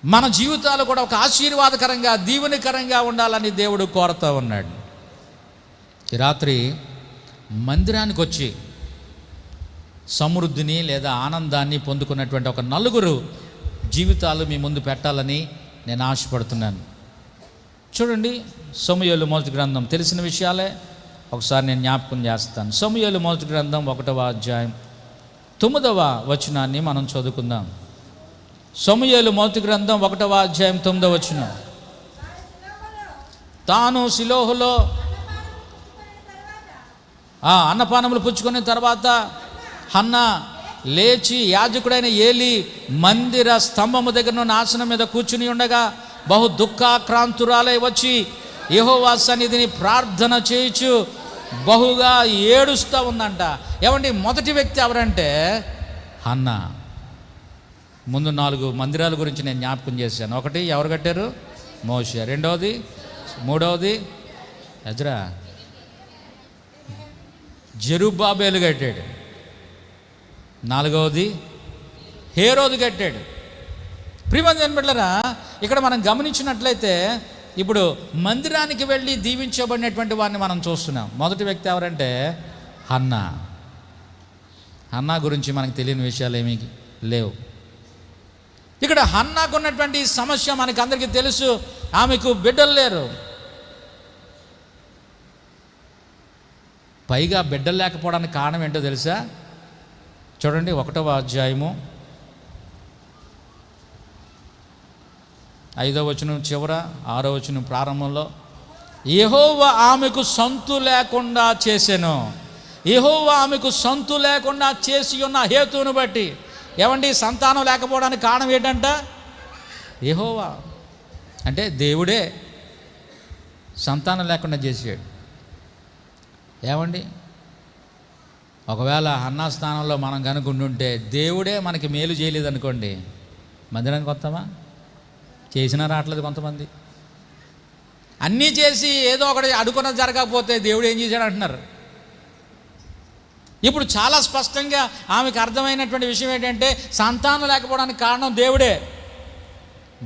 S1: మన జీవితాలు కూడా ఒక ఆశీర్వాదకరంగా, దీవెనకరంగా ఉండాలని దేవుడు కోరుతూ ఉన్నాడు. ఈ రాత్రి మందిరానికి వచ్చి సమృద్ధిని లేదా ఆనందాన్ని పొందుకున్నటువంటి ఒక 4 జీవితాలు మీ ముందు పెట్టాలని నేను ఆశపడుతున్నాను. చూడండి, సమూయేలు మొదటి గ్రంథం తెలిసిన విషయాలే ఒకసారి నేను జ్ఞాపకం చేస్తాను. సమూయేలు మొదటి గ్రంథం 1వ అధ్యాయం 9వ వచనాన్ని మనం చదువుకుందాం. సమూయేలు మొదటి గ్రంథం 1వ అధ్యాయం 9వ వచనం, తాను షిలోహులో అన్నపానములు పుచ్చుకున్న తర్వాత హన్నా లేచి యాజకుడైన ఏలి మందిర స్తంభము దగ్గర ఉన్న ఆసనం మీద కూర్చుని ఉండగా బహు దుఃఖాక్రాంతురాలై వచ్చి యెహోవా సన్నిధిని ప్రార్థన చేయుచు బహుగా ఏడుస్తూ ఉందంట. ఏమండి, మొదటి వ్యక్తి ఎవరంటే హన్నా. ముందు 4 మందిరాల గురించి నేను జ్ఞాపకం చేశాను. ఒకటి ఎవరు కట్టారు? మోషే. రెండవది, మూడవది ఎజ్రా, జెరుబ్బాబేలు కట్టాడు. 4వది హేరోదు కట్టాడు. ప్రియమైన బిడ్డలారా, ఇక్కడ మనం గమనించినట్లయితే ఇప్పుడు మందిరానికి వెళ్ళి దీవించబడినటువంటి వారిని మనం చూస్తున్నాం. మొదటి వ్యక్తి ఎవరంటే హన్నా. హన్నా గురించి మనకు తెలియని విషయాలు ఏమీ లేవు. ఇక్కడ హన్నాకు ఉన్నటువంటి సమస్య మనకు అందరికీ తెలుసు. ఆమెకు బిడ్డలు లేరు. పైగా బిడ్డలు లేకపోవడానికి కారణం ఏంటో తెలుసా? చూడండి, 1వ అధ్యాయము 5వ వచనం చివర 6వ వచనం ప్రారంభంలో, యెహోవా ఆమెకు సంతు లేకుండా చేసెను. యెహోవా ఆమెకు సంతు లేకుండా చేసి ఉన్న హేతువును బట్టి. ఏమండి, సంతానం లేకపోవడానికి కారణం ఏంటంట? యెహోవా అంటే దేవుడే సంతానం లేకుండా చేసాడు. ఏమండి, ఒకవేళ హన్నా స్థానంలో మనం కనుకుంటుంటే దేవుడే మనకి మేలు చేయలేదు అనుకోండి, మందిరానికి వస్తామా? చేసినా రావట్లేదు కొంతమంది. అన్నీ చేసి ఏదో ఒకటి అడుగున్నది జరగకపోతే దేవుడు ఏం చేశాడు అంటున్నారు. ఇప్పుడు చాలా స్పష్టంగా ఆమెకు అర్థమైనటువంటి విషయం ఏంటంటే సంతానం లేకపోవడానికి కారణం దేవుడే.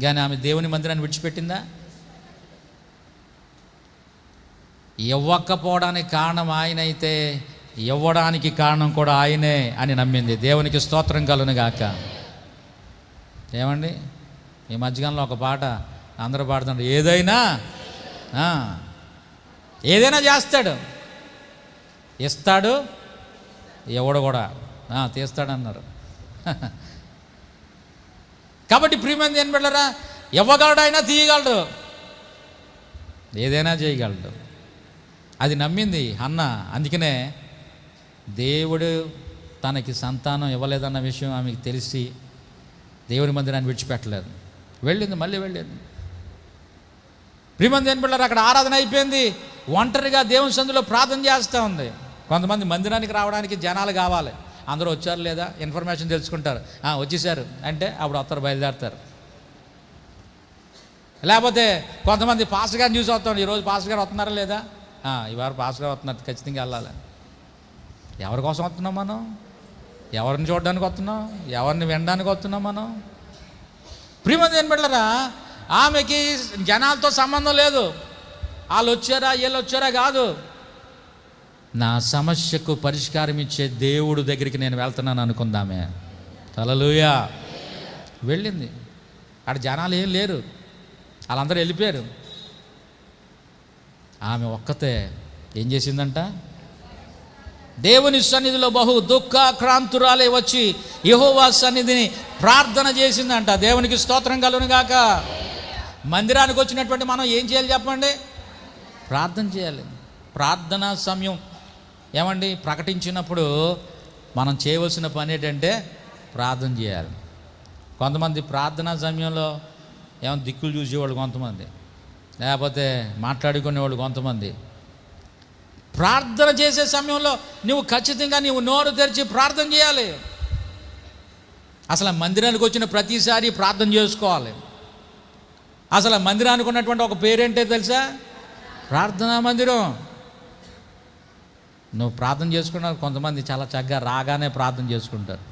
S1: కానీ ఆమె దేవుని మందిరాన్ని విడిచిపెట్టిందా? ఇవ్వకపోవడానికి కారణం ఆయన అయితే ఇవ్వడానికి కారణం కూడా ఆయనే అని నమ్మింది. దేవునికి స్తోత్రం కలుగును గాక. ఏమండి, ఈ మధ్యకాలంలో ఒక పాట అందరూ పాడుతుంటారు, ఏదైనా చేస్తాడు, ఇస్తాడు, ఎవడు కూడా తీస్తాడన్నారు. కాబట్టి ప్రియమైన ఏం బిడ్డలారా, ఇవ్వగలడు, అయినా తీయగలడు, ఏదైనా చేయగలడు. అది నమ్మింది హన్నా. అందుకనే దేవుడు తనకి సంతానం ఇవ్వలేదన్న విషయం ఆమెకు తెలిసి దేవుని మందిరాన్ని విడిచిపెట్టలేదు. వెళ్ళింది, మళ్ళీ వెళ్ళింది. ప్రియమైన ఏం బిడ్డలారా, అక్కడ ఆరాధన అయిపోయింది. ఒంటరిగా దేవుని సందులో ప్రార్థన చేస్తూ ఉంది. కొంతమంది మందిరానికి రావడానికి జనాలు కావాలి. అందరూ వచ్చారు లేదా ఇన్ఫర్మేషన్ తెలుసుకుంటారు. వచ్చేసారు అంటే అప్పుడు వస్తారు, బయలుదేరుతారు. లేకపోతే కొంతమంది పాస్టర్ గారిని చూసి వస్తాడు, ఈరోజు పాస్టర్ గారు వస్తున్నారా లేదా, ఇవాళ పాస్టర్ గారు వస్తున్నారు, ఖచ్చితంగా వెళ్ళాలి. ఎవరి కోసం వస్తున్నాం మనం? ఎవరిని చూడడానికి వస్తున్నాం? ఎవరిని వినడానికి వస్తున్నాం మనం? ప్రియమైన ఏం బిడ్డలారా, ఆమెకి జనాలతో సంబంధం లేదు. వాళ్ళు వచ్చారా వీళ్ళు వచ్చారా కాదు. నా సమస్యకు పరిష్కారం ఇచ్చే దేవుడు దగ్గరికి నేను వెళ్తున్నాను అనుకుందామే. హల్లెలూయా. వెళ్ళింది. అక్కడ జనాలు ఏం లేరు, వాళ్ళందరూ వెళ్ళిపోయారు. ఆమె ఒక్కతే ఏం చేసిందంట? దేవుని సన్నిధిలో బహు దుఃఖాక్రాంతురాలే వచ్చి యెహోవా సన్నిధిని ప్రార్థన చేసిందంట. దేవునికి స్తోత్రం కలుగును గాక. మందిరానికి వచ్చినటువంటి మనం ఏం చేయాలి చెప్పండి? ప్రార్థన చేయాలి. ప్రార్థనా సమయం ఏమండి ప్రకటించినప్పుడు మనం చేయవలసిన పని ఏంటంటే ప్రార్థన చేయాలి. కొంతమంది ప్రార్థనా సమయంలో ఏమన్నా దిక్కులు చూసేవాళ్ళు కొంతమంది, లేకపోతే మాట్లాడుకునేవాళ్ళు కొంతమంది. ప్రార్థన చేసే సమయంలో నువ్వు ఖచ్చితంగా నీవు నోరు తెరిచి ప్రార్థన చేయాలి. అసలు మందిరానికి వచ్చిన ప్రతిసారి ప్రార్థన చేసుకోవాలి. అసలు మందిరానికి ఉన్నటువంటి ఒక పేరేంటే తెలుసా? ప్రార్థనా మందిరం. నువ్వు ప్రార్థన చేసుకున్నా కొంతమంది చాలా చక్కగా రాగానే ప్రార్థన చేసుకుంటారు,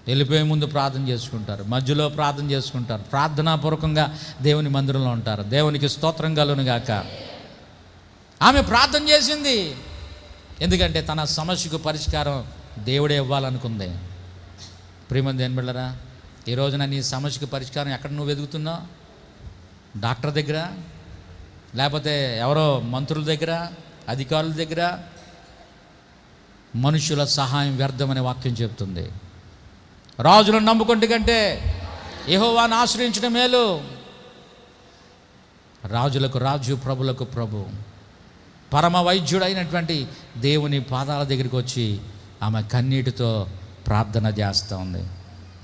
S1: వెళ్ళిపోయే ముందు ప్రార్థన చేసుకుంటారు, మధ్యలో ప్రార్థన చేసుకుంటారు, ప్రార్థనాపూర్వకంగా దేవుని మందిరంలో ఉంటారు. దేవునికి స్తోత్రం కలుగును గాక. ఆమె ప్రార్థన చేసింది. ఎందుకంటే తన సమస్యకు పరిష్కారం దేవుడే ఇవ్వాలనుకుంది. ప్రియమైన దేవుని బిడ్డలారా, ఈ రోజున నీ సమస్యకు పరిష్కారం ఎక్కడ నువ్వు వెతుకుతున్నావు? డాక్టర్ దగ్గర, లేకపోతే ఎవరో మంత్రుల దగ్గర, అధికారుల దగ్గర? మనుషుల సహాయం వ్యర్థమనే వాక్యం చెప్తుంది. రాజులను నమ్ముకుంటే కంటే యెహోవాను ఆశ్రయించడం మేలు. రాజులకు రాజు, ప్రభులకు ప్రభు. పరమ వైద్యుడైనటువంటి దేవుని పాదాల దగ్గరికి వచ్చి ఆమె కన్నీటితో ప్రార్థన చేస్తూ ఉంది.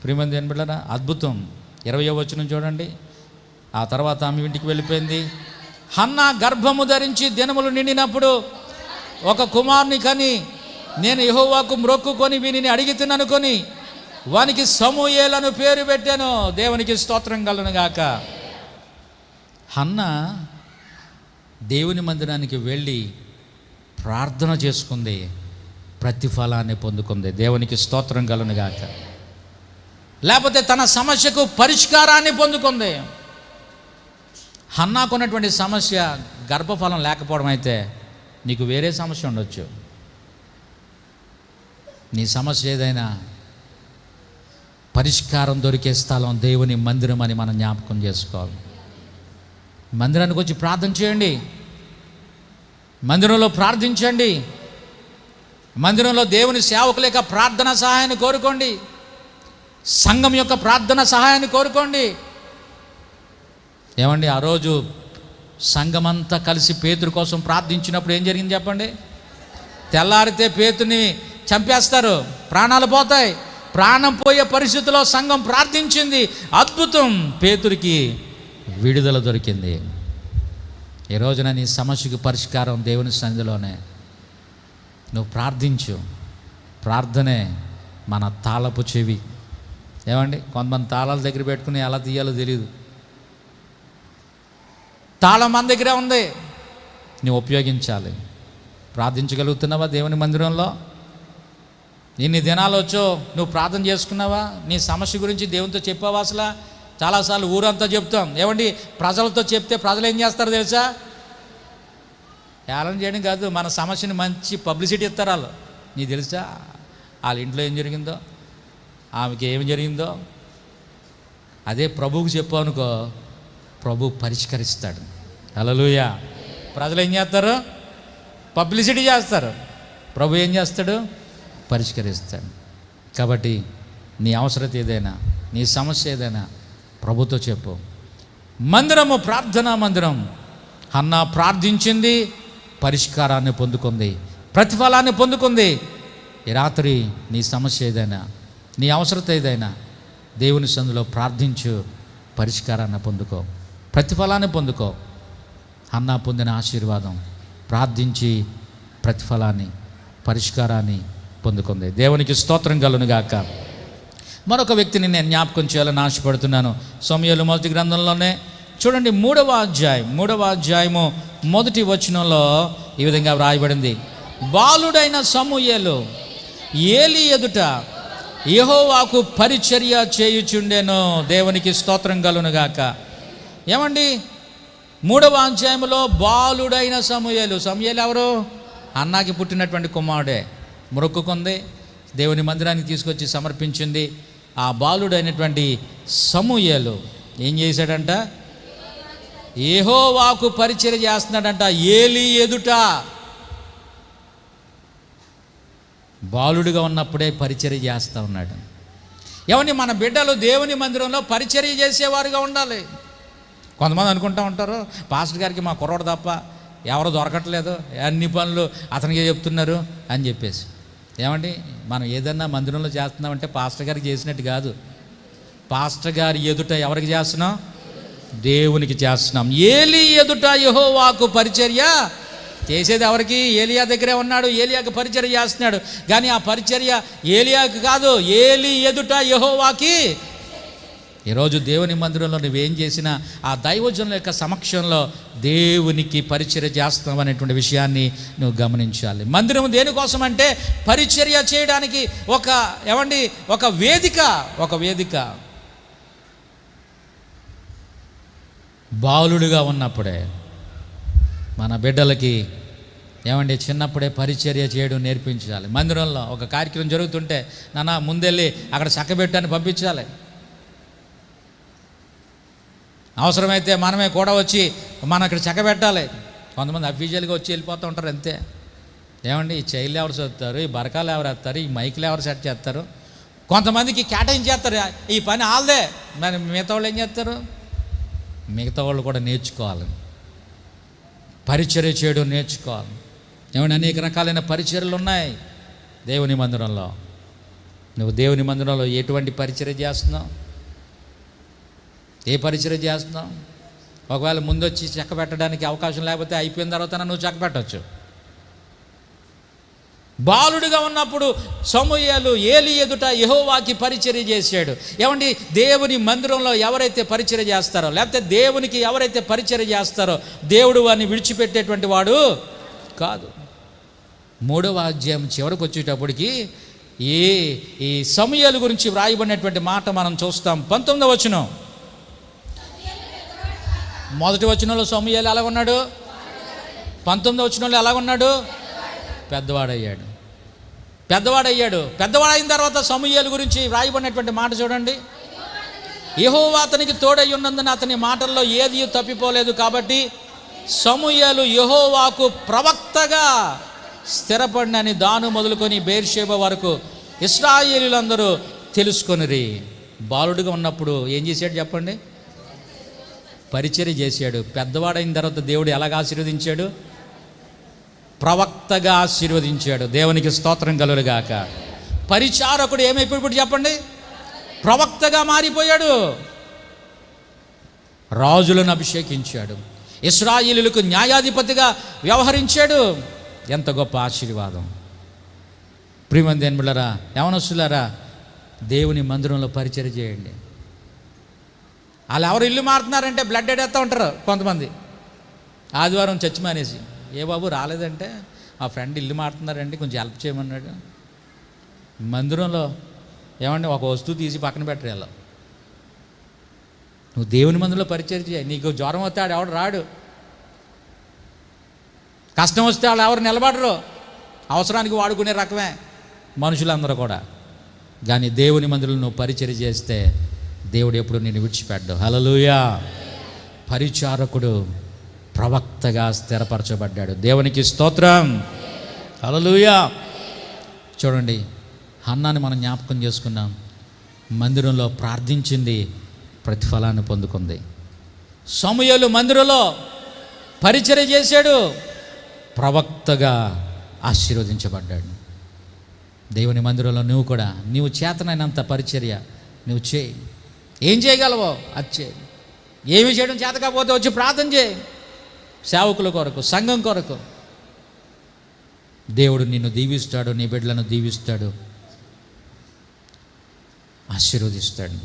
S1: ప్రియమైన దేవుని బిడ్డలారా, అద్భుతం. 20వ వచనం చూడండి. ఆ తర్వాత ఆమె ఇంటికి వెళ్ళిపోయింది. హన్నా గర్భము ధరించి దినములు నిండినప్పుడు ఒక కుమారుని కని, నేను యెహోవాకు మ్రొక్కుకొని వీనిని అడిగితున్నానుకొని వానికి సమూయేలను పేరు పెట్టాను. దేవునికి స్తోత్రం కలుగును గాక. హన్నా దేవుని మందిరానికి వెళ్ళి ప్రార్థన చేసుకుంది, ప్రతిఫలాన్ని పొందుకుంది. దేవునికి స్తోత్రం కలుగును గాక. లేకపోతే తన సమస్యకు పరిష్కారాన్ని పొందుకుంది. హన్నాకున్నటువంటి సమస్య గర్భఫలం లేకపోవడం అయితే నీకు వేరే సమస్య ఉండొచ్చు. నీ సమస్య ఏదైనా పరిష్కారం దొరికే స్థలం దేవుని మందిరం అని మనం జ్ఞాపకం చేసుకోవాలి. మందిరానికి వచ్చి ప్రార్థన చేయండి, మందిరంలో ప్రార్థించండి, మందిరంలో దేవుని సేవకుల యొక్క ప్రార్థన సహాయాన్ని కోరుకోండి, సంఘం యొక్క ప్రార్థన సహాయాన్ని కోరుకోండి. ఏమండి, ఆ రోజు సంఘమంతా కలిసి పేతురు కోసం ప్రార్థించినప్పుడు ఏం జరిగింది చెప్పండి? తెల్లారితే పేతుని చంపేస్తారు, ప్రాణాలు పోతాయి. ప్రాణం పోయే పరిస్థితిలో సంఘం ప్రార్థించింది. అద్భుతం, పేతురికి విడుదల దొరికింది. ఈ రోజున నీ సమస్యకు పరిష్కారం దేవుని సన్నిధిలోనే. నువ్వు ప్రార్థించు. ప్రార్థనే మన తాళపు చెవి. ఏమండి, కొంతమంది తాళాల దగ్గర పెట్టుకుని ఎలా తీయాలో తెలియదు. తాళం మన దగ్గరే ఉంది, నువ్వు ఉపయోగించాలి. ప్రార్థించగలుగుతున్నావా దేవుని మందిరంలో? ఇన్ని దినాలు వచ్చో నువ్వు ప్రార్థన చేసుకున్నావా? నీ సమస్య గురించి దేవునితో చెప్పావా? అసలు చాలాసార్లు ఊరంతా చెప్తాం. ఏమండి, ప్రజలతో చెప్తే ప్రజలు ఏం చేస్తారు తెలుసా? హేళన చేయడం కాదు, మన సమస్యని మంచి పబ్లిసిటీ ఇస్తారు వాళ్ళు. నీకు తెలుసా వాళ్ళ ఇంట్లో ఏం జరిగిందో, ఆమెకి ఏమి జరిగిందో? అదే ప్రభువుకు చెప్పావు అనుకో, ప్రభు పరిష్కరిస్తాడు. హల్లెలూయా. ప్రజలు ఏం చేస్తారు? పబ్లిసిటీ చేస్తారు. ప్రభు ఏం చేస్తాడు? పరిష్కరిస్తాడు. కాబట్టి నీ అవసరత ఏదైనా, నీ సమస్య ఏదైనా ప్రభుతో చెప్పు. మందిరము ప్రార్థనా మందిరం. హన్నా ప్రార్థించింది, పరిష్కారాన్ని పొందుకుంది, ప్రతిఫలాన్ని పొందుకుంది. ఈ రాత్రి నీ సమస్య ఏదైనా, నీ అవసరత ఏదైనా దేవుని సన్నిధిలో ప్రార్థించు, పరిష్కారాన్ని పొందుకో, ప్రతిఫలాన్ని పొందుకో. హన్నా పొందిన ఆశీర్వాదం ప్రార్థించి ప్రతిఫలాన్ని, పరిష్కారాన్ని పొందుకుంది. దేవునికి స్తోత్రం కలుగును గాక. మరొక వ్యక్తిని నేను జ్ఞాపకం చేయాలని ఆశపడుతున్నాను. సమూయేలు మొదటి గ్రంథంలోనే చూడండి, 3వ అధ్యాయము 1వ వచనంలో ఈ విధంగా వ్రాయబడింది. బాలుడైన సమూయేలు ఏలీ ఎదుట యెహోవాకు పరిచర్య చేయుచుండెను. దేవునికి స్తోత్రం కలుగును గాక. ఏమండి, 3వ అధ్యాయంలో బాలుడైన సమూయేలు. సమూయేలు ఎవరు? అన్నాకి పుట్టినటువంటి కుమారుడే. మొక్కుకుంది, దేవుని మందిరానికి తీసుకొచ్చి సమర్పించింది. ఆ బాలుడైనటువంటి సమూయేలు ఏం చేశాడంట? యెహోవాకు పరిచర్య చేస్తున్నాడంట. ఏలీ ఎదుట. బాలుడిగా ఉన్నప్పుడే పరిచర్య చేస్తూ ఉన్నాడు. ఏమని మన బిడ్డలు దేవుని మందిరంలో పరిచర్య చేసేవారుగా ఉండాలి. కొంతమంది అనుకుంటూ ఉంటారు, పాస్టర్ గారికి మా కుర్రోడు తప్ప ఎవరు దొరకట్లేదు, అన్ని పనులు అతనికే చెప్తున్నారు అని చెప్పేసి. ఏమండి, మనం ఏదన్నా మందిరంలో చేస్తున్నామంటే పాస్టర్ గారికి చేసినట్టు కాదు. పాస్టర్ గారి ఎదుట ఎవరికి చేస్తున్నాం? దేవునికి చేస్తున్నాం. ఏలీ ఎదుట యెహోవాకు పరిచర్య చేసేది ఎవరికి? ఏలియా దగ్గరే ఉన్నాడు, ఏలియాకు పరిచర్య చేస్తున్నాడు. కానీ ఆ పరిచర్య ఏలియాకు కాదు, ఏలీ ఎదుట యెహోవాకి. ఈరోజు దేవుని మందిరంలో నువ్వేం చేసినా ఆ దైవజనుల యొక్క సమక్షంలో దేవునికి పరిచర్య చేస్తావు అనేటువంటి విషయాన్ని నువ్వు గమనించాలి. మందిరం దేనికోసం అంటే పరిచర్య చేయడానికి ఒక వేదిక. బాలుడుగా ఉన్నప్పుడే మన బిడ్డలకి చిన్నప్పుడే పరిచర్య చేయడం నేర్పించాలి. మందిరంలో ఒక కార్యక్రమం జరుగుతుంటే నాన్న ముందెళ్ళి అక్కడ చక్కబెట్టని పంపించాలి. అవసరమైతే మనమే కూడా వచ్చి మనం ఇక్కడ చక్కబెట్టాలి. కొంతమంది అఫీషియల్గా వచ్చి వెళ్ళిపోతూ ఉంటారు అంతే. ఈ చైర్లు ఎవరు చదువుతారు, ఈ బరకాలు ఎవరు వేస్తారు, ఈ మైకులు ఎవరు సెట్ చేస్తారు. కొంతమందికి కేటాయించేస్తారు ఈ పని వాళ్ళదే. మరి మిగతా వాళ్ళు ఏం చేస్తారు? మిగతా వాళ్ళు కూడా నేర్చుకోవాలి. పరిచర్య చేయడం నేర్చుకోవాలి. ఏమైనా అనేక రకాలైన పరిచర్యలు ఉన్నాయి దేవుని మందిరంలో. నువ్వు దేవుని మందిరంలో ఎటువంటి పరిచర్య చేస్తున్నావు? ఏ పరిచర్య చేస్తున్నావు? ఒకవేళ ముందొచ్చి చెక్క పెట్టడానికి అవకాశం లేకపోతే అయిపోయిన తర్వాత నువ్వు చెక్క పెట్టవచ్చు. బాలుడిగా ఉన్నప్పుడు సమూయేలు ఏలి ఎదుట యెహోవాకి పరిచర్య చేశాడు. ఏమండి, దేవుని మందిరంలో ఎవరైతే పరిచర్య చేస్తారో, లేకపోతే దేవునికి ఎవరైతే పరిచర్య చేస్తారో దేవుడు వారిని విడిచిపెట్టేటువంటి వాడు కాదు. 3వ అధ్యాయం చివరికి వచ్చేటప్పటికి ఈ సమూయేలు గురించి వ్రాయబడినటువంటి మాట మనం చూస్తాం. 19వ వచనం. మొదటి వచనంలో సమూయేలు ఎలా ఉన్నాడు? 19వ వచనంలో ఎలా ఉన్నాడు? పెద్దవాడయ్యాడు. పెద్దవాడైన తర్వాత సమూయేలు గురించి వ్రాయబడినటువంటి మాట చూడండి. యెహోవా అతనికి తోడై ఉన్నందున అతని మాటల్లో ఏది తప్పిపోలేదు. కాబట్టి సమూయేలు యెహోవాకు ప్రవక్తగా స్థిరపడినని దాను మొదలుకొని బెయేర్షెబా వరకు ఇశ్రాయేలీయులందరూ తెలుసుకొనిరి. బాలుడిగా ఉన్నప్పుడు ఏం చేశాడు చెప్పండి? పరిచర్య చేశాడు. పెద్దవాడైన తర్వాత దేవుడు ఎలాగ ఆశీర్వదించాడు? ప్రవక్తగా ఆశీర్వదించాడు. దేవునికి స్తోత్రం కలుగుగాక. పరిచారకుడు ఏమైపోయాడు చెప్పండి? ప్రవక్తగా మారిపోయాడు. రాజులను అభిషేకించాడు. ఇశ్రాయేలీయులకు న్యాయాధిపతిగా వ్యవహరించాడు. ఎంత గొప్ప ఆశీర్వాదం! ప్రియమైన దేవుని బిడ్డలారా, యవనస్తులారా, దేవుని మందిరంలో పరిచర్య చేయండి. వాళ్ళు ఎవరు ఇల్లు మారుతున్నారంటే బ్లడ్ ఎడేస్తూ ఉంటారు కొంతమంది. ఆదివారం చర్చి మానేసి, ఏ బాబు రాలేదంటే మా ఫ్రెండ్ ఇల్లు మారుతున్నారండి, కొంచెం హెల్ప్ చేయమన్నాడు. మందిరంలో ఏమండి ఒక వస్తువు తీసి పక్కన పెట్టరు. నువ్వు దేవుని మందిరంలో పరిచర్య చేయి. నీకు జ్వరం వస్తే ఆడు ఎవడు రాడు, కష్టం వస్తే వాళ్ళు ఎవరు నిలబడరు. అవసరానికి వాడుకునే రకమే మనుషులందరూ కూడా. కానీ దేవుని మందిరంలో నువ్వు పరిచర్య చేస్తే దేవుడు ఎప్పుడు నిన్ను విడిచిపెట్టడు. హల్లెలూయా! పరిచారకుడు ప్రవక్తగా స్థిరపరచబడ్డాడు. దేవునికి స్తోత్రం. హల్లెలూయా! చూడండి, హన్నాని మనం జ్ఞాపకం చేసుకున్నాం. మందిరంలో ప్రార్థించింది, ప్రతిఫలాన్ని పొందుకుంది. సమూయేలు మందిరంలో పరిచర్య చేశాడు, ప్రవక్తగా ఆశీర్వదించబడ్డాడు. దేవుని మందిరంలో నువ్వు కూడా నీవు చేతనైనంత పరిచర్య నువ్వు చేయి. ఏం చేయగలవో అది చేయి. ఏమి చేయడం చేత కాకపోతే వచ్చి ప్రార్థన చేయి. సేవకుల కొరకు, సంఘం కొరకు. దేవుడు నిన్ను దీవిస్తాడు, నీ బిడ్డలను దీవిస్తాడు, ఆశీర్వదిస్తాడు.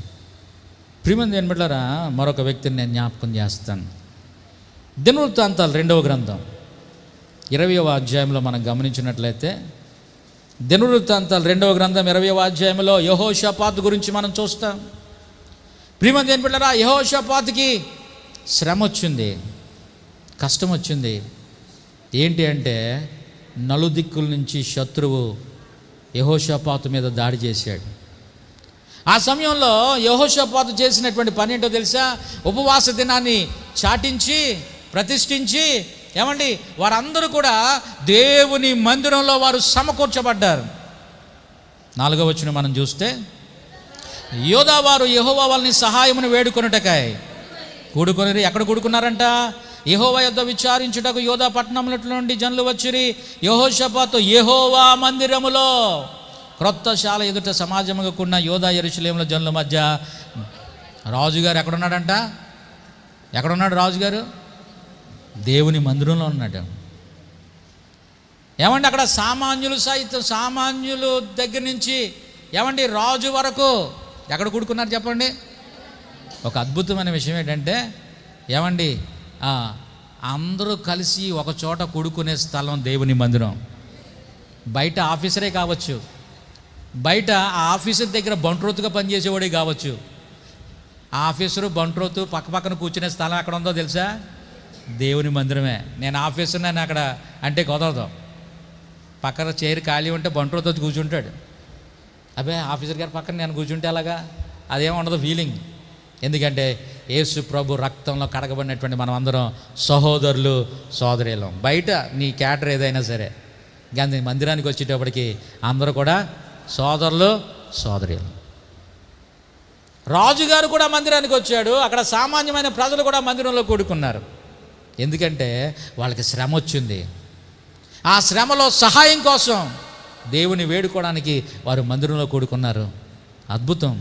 S1: ప్రియమైన దేవుని బిడ్డలారా, మరొక వ్యక్తిని నేను జ్ఞాపకం చేస్తాను. దినవృత్తాంతాలు 2వ గ్రంథం 20వ అధ్యాయంలో మనం గమనించినట్లయితే, దినవృత్తాంతాలు 2వ గ్రంథం 20వ అధ్యాయంలో యెహోషాపాతు గురించి మనం చూస్తాం. ప్రియమైన దేవుని బిడ్డలారా, యెహోషాపాతుకి శ్రమ వచ్చింది, కష్టం వచ్చింది. ఏంటి అంటే, నలుదిక్కుల నుంచి శత్రువు యెహోషాపాతు మీద దాడి చేశాడు. ఆ సమయంలో యెహోషాపాతు చేసినటువంటి పని ఏంటో తెలుసా? ఉపవాస దినాన్ని చాటించి ప్రతిష్ఠించి, ఏమండి, వారందరూ కూడా దేవుని మందిరంలో వారు సమకూర్చబడ్డారు. 4వ వచనం మనం చూస్తే, యోధా వారు యెహోవా వాళ్ళని సహాయమును వేడుకొనుటకై కూడుకొనిరి. ఎక్కడ కూడుకున్నారంట? యెహోవా యొద్ద విచారించుటకు యోధా పట్టణముల నుండి జనులు వచ్చిరి. యెహోషాపాతు యెహోవా మందిరములో క్రొత్త శాల ఎదుట సమాజముగా కూడిన యోధా యెరూషలేములో జనుల మధ్య. రాజుగారు ఎక్కడున్నాడంట? ఎక్కడున్నాడు రాజుగారు? దేవుని మందిరంలో ఉన్నాడు. ఏమండి, అక్కడ సామాన్యులు దగ్గర నుంచి ఏమండి రాజు వరకు ఎక్కడ కూడుకున్నారు చెప్పండి? ఒక అద్భుతమైన విషయం ఏంటంటే, ఏమండి, అందరూ కలిసి ఒక చోట కూడుకునే స్థలం దేవుని మందిరం. బయట ఆఫీసరే కావచ్చు, బయట ఆ ఆఫీసర్ దగ్గర బంట్రోతుగా పనిచేసేవాడే కావచ్చు. ఆ ఆఫీసరు బంట్రోతు పక్కన కూర్చునే స్థలం ఎక్కడ ఉందో తెలుసా? దేవుని మందిరమే. నేను ఆఫీసర్ నేను అక్కడ అంటే కుదరదు. పక్కన చైర్ ఖాళీ ఉంటే బంట్రోతో కూర్చుంటాడు. అబ్బే, ఆఫీసర్ గారి పక్కన నేను కూర్చుంటే అలాగా అదేమో ఉండదు ఫీలింగ్. ఎందుకంటే యేసు ప్రభు రక్తంలో కడగబడినటువంటి మనం అందరం సహోదరులు సోదరీలం. బయట నీ క్యాటర్ ఏదైనా సరే, కానీ మందిరానికి వచ్చేటప్పటికి అందరూ కూడా సోదరులు సోదరీలు. రాజుగారు కూడా మందిరానికి వచ్చాడు. అక్కడ సామాన్యమైన ప్రజలు కూడా మందిరంలో కూడుకున్నారు. ఎందుకంటే వాళ్ళకి శ్రమ వచ్చింది. ఆ శ్రమలో సహాయం కోసం దేవుని వేడుకోవడానికి వారు మందిరంలో కూడుకున్నారు. అద్భుతం.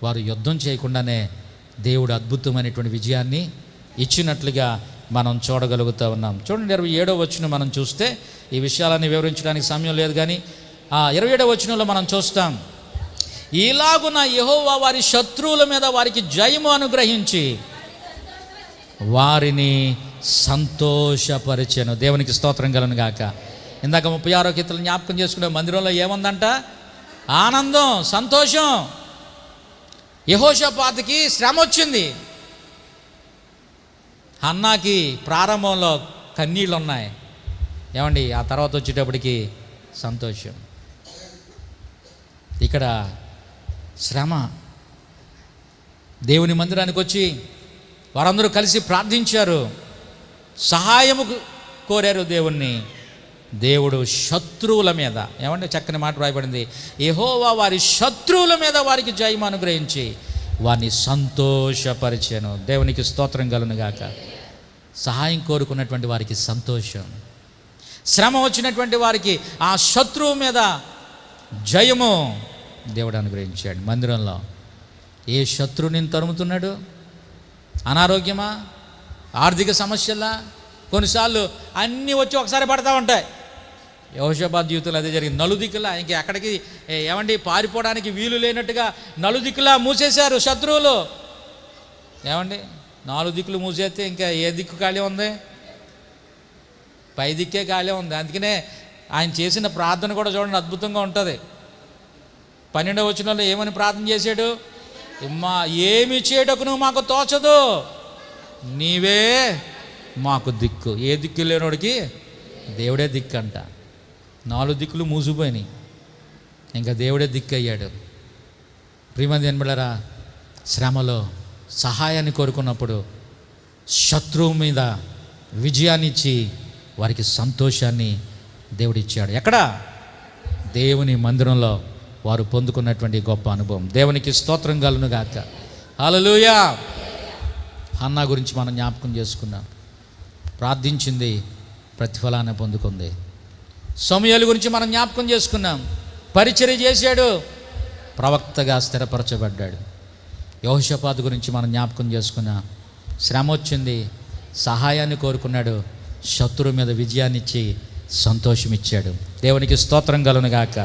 S1: వారు యుద్ధం చేయకుండానే దేవుడు అద్భుతమైనటువంటి విజయాన్ని ఇచ్చినట్లుగా మనం చూడగలుగుతూ ఉన్నాం. చూడండి 27వ వచనం మనం చూస్తే, ఈ విషయాలన్నీ వివరించడానికి సమయం లేదు కానీ 27వ వచనంలో మనం చూస్తాం, ఇలాగున యెహోవా వారి శత్రువుల మీద వారికి జయము అనుగ్రహించి వారిని సంతోషపరిచెను. దేవునికి స్తోత్రం కలుగును గాక. ఇందాక 36వ కీర్తన జ్ఞాపకం చేసుకునే మందిరంలో ఏముందంట? ఆనందం, సంతోషం. యెహోషాపాతుకి శ్రమ వచ్చింది, హన్నాకి ప్రారంభంలో కన్నీళ్ళు ఉన్నాయి. ఏమండి, ఆ తర్వాత వచ్చేటప్పటికి సంతోషం. ఇక్కడ శ్రమ. దేవుని మందిరానికి వచ్చి వారందరూ కలిసి ప్రార్థించారు, సహాయము కోరారు దేవుణ్ణి. దేవుడు శత్రువుల మీద, ఏమంటే చక్కని మాట రాయబడింది, యెహోవా వారి శత్రువుల మీద వారికి జయము అనుగ్రహించి వారిని సంతోషపరిచెను. దేవునికి స్తోత్రం కలుగును గాక. సహాయం కోరుకున్నటువంటి వారికి సంతోషం, శ్రమ వచ్చినటువంటి వారికి ఆ శత్రువు మీద జయము దేవుడు అనుగ్రహించాడు. మందిరంలో ఏ శత్రువుని తరుముతున్నాడు? అనారోగ్యమా, ఆర్థిక సమస్యలా? కొన్నిసార్లు అన్నీ వచ్చి ఒకసారి పడతా ఉంటాయి. యెహోషాపాతు జీవితంలో అదే జరిగింది. నలుదిక్కులా ఇంక ఎక్కడికి ఏమండి పారిపోవడానికి వీలు లేనట్టుగా నలుదిక్కులా మూసేశారు శత్రువులు. ఏమండి, 4 దిక్కులు మూసేస్తే ఇంకా ఏ దిక్కు ఖాళీ ఉంది? పై దిక్కే ఖాళీ ఉంది. అందుకనే ఆయన చేసిన ప్రార్థన కూడా చూడండి, అద్భుతంగా ఉంటుంది. 12వ వచనంలో ఏమని ప్రార్థన చేశాడు? ఏమి చేయటకును మాకు తోచదు, నీవే మాకు దిక్కు. ఏ దిక్కు లేనోడికి దేవుడే దిక్కు అంట. 4 దిక్కులు మూసిపోయినాయి, ఇంకా దేవుడే దిక్కు అయ్యాడు. ప్రియమంది ఎనబడరా, శ్రమలో సహాయాన్ని కోరుకున్నప్పుడు శత్రువు మీద విజయాన్ని ఇచ్చి వారికి సంతోషాన్ని దేవుడిచ్చాడు. ఎక్కడ? దేవుని మందిరంలో వారు పొందుకున్నటువంటి గొప్ప అనుభవం. దేవునికి స్తోత్రం కలుగును గాక. హల్లెలూయా. హన్నా గురించి మనం జ్ఞాపకం చేసుకున్నాం. ప్రార్థించింది, ప్రతిఫలాన్ని పొందుకుంది. సమూయేలు గురించి మనం జ్ఞాపకం చేసుకున్నాం. పరిచర్య చేశాడు, ప్రవక్తగా స్థిరపరచబడ్డాడు. యెహోషాపాతు గురించి మనం జ్ఞాపకం చేసుకున్నాం. శ్రమ వచ్చింది, సహాయాన్ని కోరుకున్నాడు, శత్రువు మీద విజయాన్ని ఇచ్చి సంతోషం ఇచ్చాడు. దేవునికి స్తోత్రం కలుగును గాక.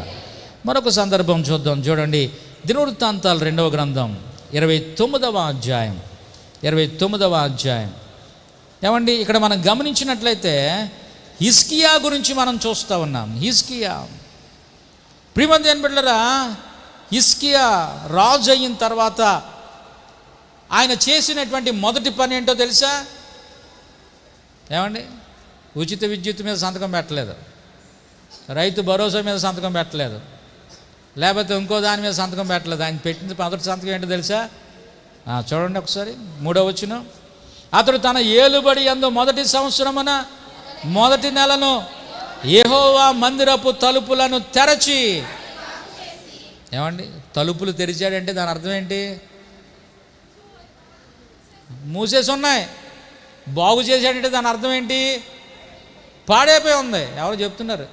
S1: మరొక సందర్భం చూద్దాం. చూడండి, దినవృత్తాంతాలు 2వ గ్రంథం 29వ అధ్యాయం. 29వ అధ్యాయం. ఏమండి, ఇక్కడ మనం గమనించినట్లయితే హిజ్కియా గురించి మనం చూస్తూ ఉన్నాం. హిజ్కియా, ప్రియమంది ఎనబిడ్డలారా, హిజ్కియా రాజు అయిన తర్వాత ఆయన చేసినటువంటి మొదటి పని ఏంటో తెలుసా? ఏమండి, ఉచిత విద్యుత్ మీద సంతకం పెట్టలేదు, రైతు భరోసా మీద సంతకం పెట్టలేదు, లేకపోతే ఇంకో దాని మీద సంతకం పెట్టలేదు. ఆయన పెట్టిన మొదటి సంతకం ఏంటో తెలుసా? చూడండి ఒకసారి 3వ వచనం. అతడు తన ఏలుబడి యందు మొదటి సంవత్సరమున మొదటి నెలను యెహోవా మందిరపు తలుపులను తెరచి, ఏమండి, తలుపులు తెరిచాడంటే దాని అర్థం ఏంటి? మూసేసి ఉన్నాయి. బాగు చేశాడంటే దాని అర్థం ఏంటి? పాడైపోయి ఉంది. ఎవరు చెప్తున్నారు?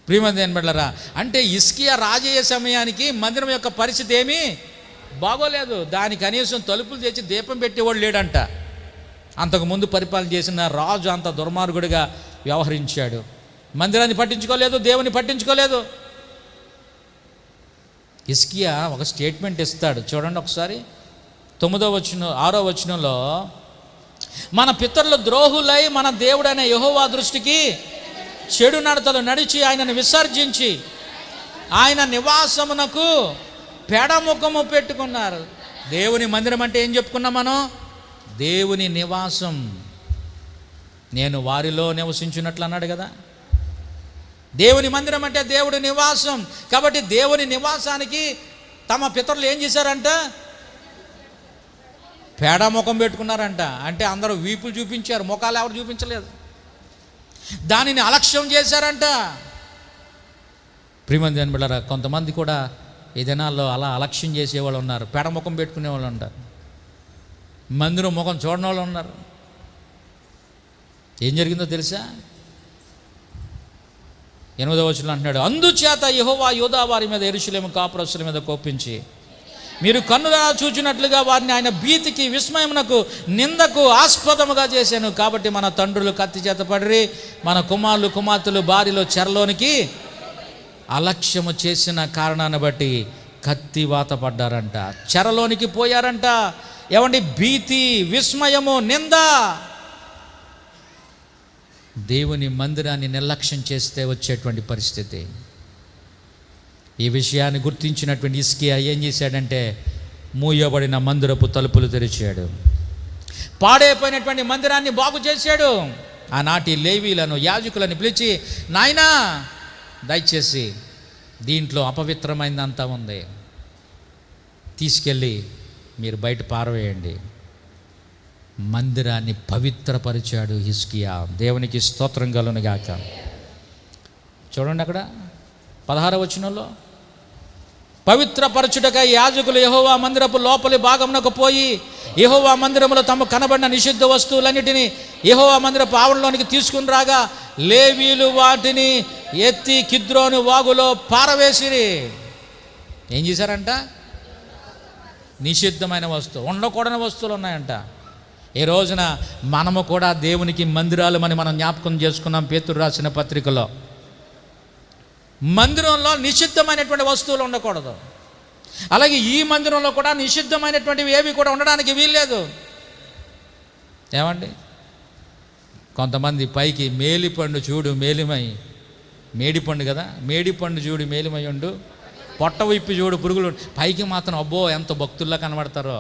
S1: ప్రియమంది ఎనబడ్లరా, అంటే హిజ్కియా రాజయ్యే సమయానికి మందిరం యొక్క పరిస్థితి ఏమీ బాగోలేదు. దాని కనీసం తలుపులు తెచ్చి దీపం పెట్టేవాడు లేడంట. అంతకుముందు పరిపాలన చేసిన రాజు అంత దుర్మార్గుడిగా వ్యవహరించాడు. మందిరాన్ని పట్టించుకోలేదు, దేవుని పట్టించుకోలేదు. హిజ్కియా ఒక స్టేట్మెంట్ ఇస్తాడు, చూడండి ఒకసారి. 6వ వచనంలో, మన పితరులు ద్రోహులై మన దేవుడైన యెహోవా దృష్టికి చెడు నడతలు నడిచి ఆయనను విసర్జించి ఆయన నివాసమునకు పెడముఖము పెట్టుకున్నారు. దేవుని మందిరం అంటే ఏం చెప్పుకున్నాం మనం? దేవుని నివాసం. నేను వారిలో నివసించున్నట్లు అన్నాడు కదా. దేవుని మందిరం అంటే దేవుడి నివాసం. కాబట్టి దేవుని నివాసానికి తమ పితరులు ఏం చేశారంట? పేడముఖం పెట్టుకున్నారంట. అంటే అందరూ వీపులు చూపించారు, ముఖాలు ఎవరు చూపించలేదు. దానిని అలక్ష్యం చేశారంట. ప్రియమంది ఎనబడ్లరా, కొంతమంది కూడా ఈ దినాల్లో అలా అలక్ష్యం చేసేవాళ్ళు ఉన్నారు, పెడముఖం పెట్టుకునే వాళ్ళు ఉంటారు, మందిరం ముఖం చూడని వాళ్ళు ఉన్నారు. ఏం జరిగిందో తెలుసా? 8వ వచనంలో అంటున్నాడు, అందుచేత యెహోవా యూదా వారి మీద యెరూషలేము కాపురస్తుల మీద కోపించి మీరు కన్నులా చూచినట్లుగా వారిని ఆయన భీతికి, విస్మయమునకు, నిందకు ఆస్పదముగా చేశాను. కాబట్టి మన తండ్రులు కత్తి చేత పడిరి, మన కుమారులు కుమార్తెలు బారిలో చెరలోనికి అలక్ష్యము చేసిన కారణాన్ని బట్టి కత్తివాత పడ్డారంట, చెరలోనికి పోయారంట. ఏమండి? భీతి, విస్మయము, నింద. దేవుని మందిరాన్ని నిర్లక్ష్యం చేస్తే వచ్చేటువంటి పరిస్థితి. ఈ విషయాన్ని గుర్తించినటువంటి హిజ్కియా ఏం చేశాడంటే మూయబడిన మందిరపు తలుపులు తెరిచాడు, పాడైపోయినటువంటి మందిరాన్ని బాగు చేశాడు. ఆనాటి లేవీలను, యాజకులను పిలిచి, నాయనా దయచేసి దీంట్లో అపవిత్రమైనదంతా ఉంది, తీసుకెళ్ళి మీరు బయట పారవేయండి. మందిరాన్ని పవిత్రపరిచాడు హిజ్కియా. దేవునికి స్తోత్రం కలుగును గాక. చూడండి అక్కడ 16వ వచనంలో, పవిత్రపరచుటకై యాజకులు యెహోవా మందిరపు లోపలి భాగమునకు పోయి యెహోవా మందిరములో తమ కనబడిన నిషిద్ధ వస్తువులన్నిటినీ యెహోవా మందిరపు ఆవరణలోనికి తీసుకుని రాగా లేవీలు వాటిని ఎత్తి కిద్రోను వాగులో పారవేసిరి. ఏం చేశారంట? నిషిద్ధమైన వస్తువు, ఉండకూడని వస్తువులు ఉన్నాయంట. ఈ రోజున మనము కూడా దేవునికి మందిరాలు అని మనం జ్ఞాపకం చేసుకున్నాం. పేతురు రాసిన పత్రికలో, మందిరంలో నిషిద్ధమైనటువంటి వస్తువులు ఉండకూడదు. అలాగే ఈ మందిరంలో కూడా నిషిద్ధమైనటువంటివి ఏవి కూడా ఉండడానికి వీల్లేదు. ఏమండి? కొంతమంది పైకి మేలిపండు చూడు మేలిమై, మేడిపండు కదా, మేడిపండు చూడు మేలిమై ఉండు, పొట్ట విప్పి చూడు పురుగులు, పైకి మాత్రం అబ్బో ఎంత భక్తుల్లా కనబడతారో,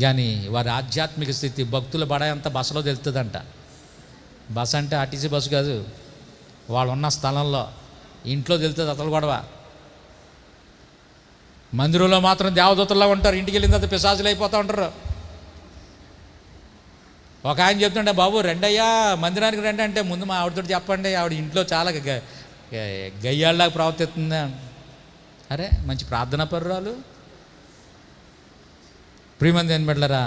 S1: కానీ వారి ఆధ్యాత్మిక స్థితి భక్తుల బడాయంతా బస్సులో తెలుస్తుందంట. బస్ అంటే ఆర్టీసీ బస్సు కాదు, వాళ్ళు ఉన్న స్థలంలో, ఇంట్లో తెలుస్తుంది అతలు గొడవ. మందిరంలో మాత్రం దేవదూతల్లో ఉంటారు, ఇంటికి వెళ్ళిన తర్వాత పిశాచులు అయిపోతూ ఉంటారు. ఒక ఆయన చెప్తుంటే, బాబు రెండయ్యా మందిరానికి రండి అంటే, ముందు మా ఆవిడతో చెప్పండి, ఆవిడ ఇంట్లో చాలా గయ్యాళ్ళలాగా ప్రవర్తిస్తుంది. అరే మంచి ప్రార్థనా పరురాలు. ప్రియమంది ఏం బిడ్డలారా,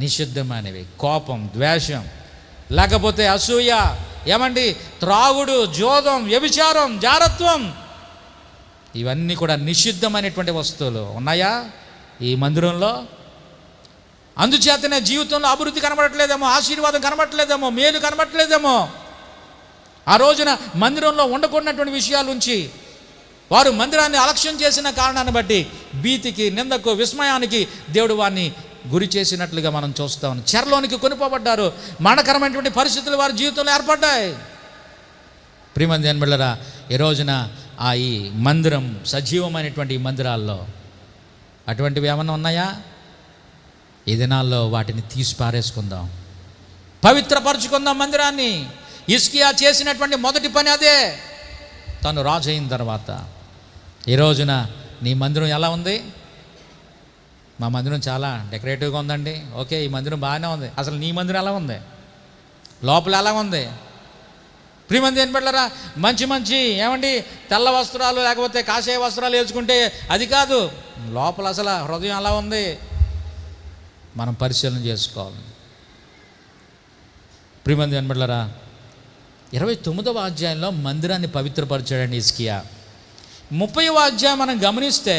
S1: నిషిద్ధమైనవి కోపం, ద్వేషం, లేకపోతే అసూయ, ఏమండి త్రాగుడు, జోదం, వ్యభిచారం, జారత్వం, ఇవన్నీ కూడా నిషిద్ధమైనటువంటి వస్తువులు ఉన్నాయా ఈ మందిరంలో? అందుచేతనే జీవితంలో అభివృద్ధి కనబడట్లేదేమో, ఆశీర్వాదం కనబడట్లేదేమో, మేలు కనబడట్లేదేమో. ఆ రోజున మందిరంలో ఉండకూడనటువంటి విషయాల నుంచి వారు మందిరాన్ని అలక్ష్యం చేసిన కారణాన్ని బట్టి భీతికి, నిందకు, విస్మయానికి దేవుడు వారిని గురి చేసినట్లుగా మనం చూస్తాం. చెరలోనికి కొనిపోబడ్డారు. మరణకరమైనటువంటి పరిస్థితులు వారి జీవితంలో ఏర్పడ్డాయి. ప్రియమంది ఏం బిడ్డలారా, ఈ రోజున ఈ మందిరం సజీవమైనటువంటి ఈ మందిరాల్లో అటువంటివి ఏమన్నా ఉన్నాయా? ఈ దినాల్లో వాటిని తీసి పారేసుకుందాం, పవిత్రపరచుకుందాం మందిరాన్ని. హిజ్కియా చేసినటువంటి మొదటి పని అదే. తను రాజు అయిన తర్వాత, ఈ రోజున నీ మందిరం ఎలా ఉంది? మా మందిరం చాలా డెకరేటివ్గా ఉందండి. ఓకే, ఈ మందిరం బాగానే ఉంది. అసలు నీ మందిరం ఎలా ఉంది? లోపల ఎలా ఉంది? ప్రియమంది ఏం బిడ్డలారా, మంచి మంచి ఏమండి తెల్ల వస్త్రాలు లేకపోతే కాషాయ వస్త్రాలు వేసుకుంటే అది కాదు, లోపల అసలు హృదయం ఎలా ఉంది మనం పరిశీలన చేసుకోవాలి. ప్రియమంది ఏం బిడ్డలారా, 29వ అధ్యాయంలో మందిరాన్ని పవిత్రపరిచాడండి హిజ్కియా. 30వ అధ్యాయం మనం గమనిస్తే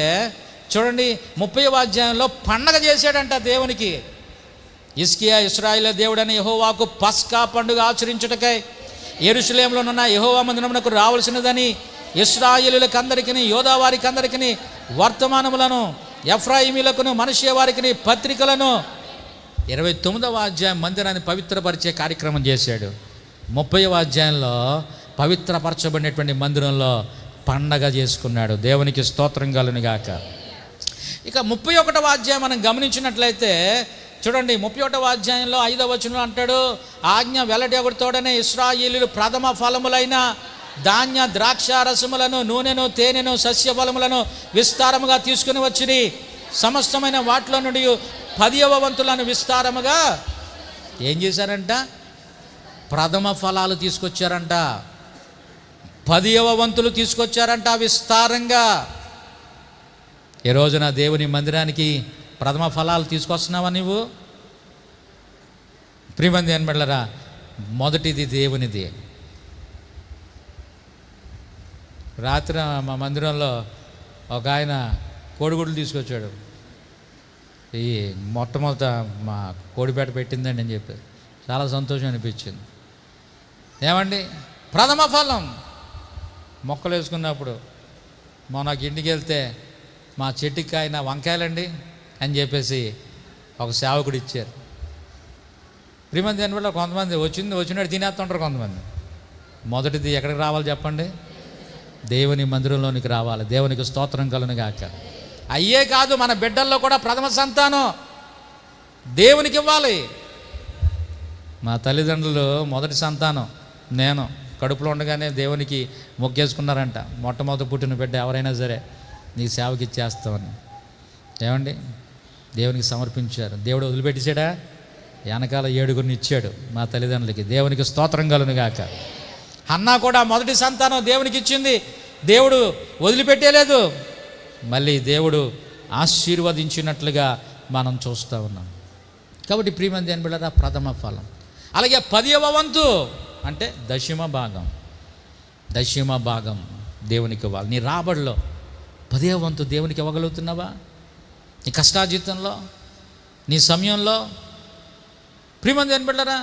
S1: చూడండి, 30వ అధ్యాయంలో పండగ చేశాడంట దేవునికి. హిజ్కియా ఇశ్రాయేలు దేవుడైన యెహోవాకు పస్కా పండుగ ఆచరించుటకై యెరూషలేములోనున్న యెహోవా మందిరమునకు రావాల్సినదని ఇశ్రాయేలులకందరికీ, యోధా వారికి అందరికీ వర్తమానములను, ఎఫ్రాయిమీలకును, మనష్షే వారికి పత్రికలను 29వ అధ్యాయం మందిరాన్ని పవిత్రపరిచే కార్యక్రమం చేశాడు. 30వ అధ్యాయంలో పవిత్రపరచబడినటువంటి మందిరంలో పండగ చేసుకున్నాడు. దేవునికి స్తోత్రం కలుగును గాక. ఇక 31వ అధ్యాయం మనం గమనించినట్లయితే చూడండి, 31వ అధ్యాయంలో 5వ వచనంలో అంటాడు, ఆజ్ఞ వెల్లడితోడనే ఇశ్రాయేలీయులు ప్రథమ ఫలములైన ధాన్య, ద్రాక్ష రసములను, నూనెను, తేనెను, సస్య ఫలములను విస్తారముగా తీసుకుని వచ్చిరి. సమస్తమైన వాటిలో నుండి 10వ వంతులను విస్తారముగా ఏం చేశారంట? ప్రథమ ఫలాలు తీసుకొచ్చారంట. 10వ వంతులు తీసుకొచ్చారంట విస్తారంగా. ఈ రోజున దేవుని మందిరానికి ప్రథమ ఫలాలు తీసుకొస్తున్నావా నువ్వు? ప్రియమంది ఏం బిడ్డలారా, మొదటిది దేవునిది. రాత్రి మా మందిరంలో ఒక ఆయన కోడిగుడ్లు తీసుకొచ్చాడు. ఈ మొట్టమొదట మా కోడిపేట పెట్టిందండి అని చెప్పి చాలా సంతోషం అనిపించింది. ఏమండి, ప్రథమ ఫలం మొక్కలు వేసుకున్నప్పుడు నాకు ఇంటికి వెళ్తే మా చెట్టుకి కాయన వంకాయలండి అని చెప్పేసి ఒక సేవకుడు ఇచ్చారు. ప్రియమంది దానివల్ల కొంతమంది వచ్చినట్టు తినేస్తుంటారు. కొంతమంది మొదటిది ఎక్కడికి రావాలి చెప్పండి? దేవుని మందిరంలోనికి రావాలి. దేవునికి స్తోత్రం కలుగును గాక. అయ్యే కాదు, మన బిడ్డల్లో కూడా ప్రథమ సంతానం దేవునికి ఇవ్వాలి. మా తల్లిదండ్రులు మొదటి సంతానం నేను కడుపులో ఉండగానే దేవునికి మొక్కేసుకున్నారంట. మొట్టమొదటి పుట్టిన బిడ్డ ఎవరైనా సరే నీ సేవకి ఇచ్చేస్తామని. ఏమండి, దేవునికి సమర్పించారు. దేవుడు వదిలిపెట్టేశాడా? వెనకాల 7గురిని ఇచ్చాడు మా తల్లిదండ్రులకి. దేవునికి స్తోత్రం కలుగును గాక. హన్నా కూడా మొదటి సంతానం దేవునికి ఇచ్చింది. దేవుడు వదిలిపెట్టేలేదు. మళ్ళీ దేవుడు ఆశీర్వదించినట్లుగా మనం చూస్తూ ఉన్నాం. కాబట్టి ప్రియమంది అని బిడ్డలారా, ప్రథమ ఫలం. అలాగే 10వ వంతు అంటే దశమ భాగం దేవునికి ఇవ్వాలి. నీ రాబడిలో 10వ వంతు దేవునికి ఇవ్వగలుగుతున్నావా? నీ కష్టాజీతంలో, నీ సమయంలో? ప్రియమంది అని బిడ్డలారా,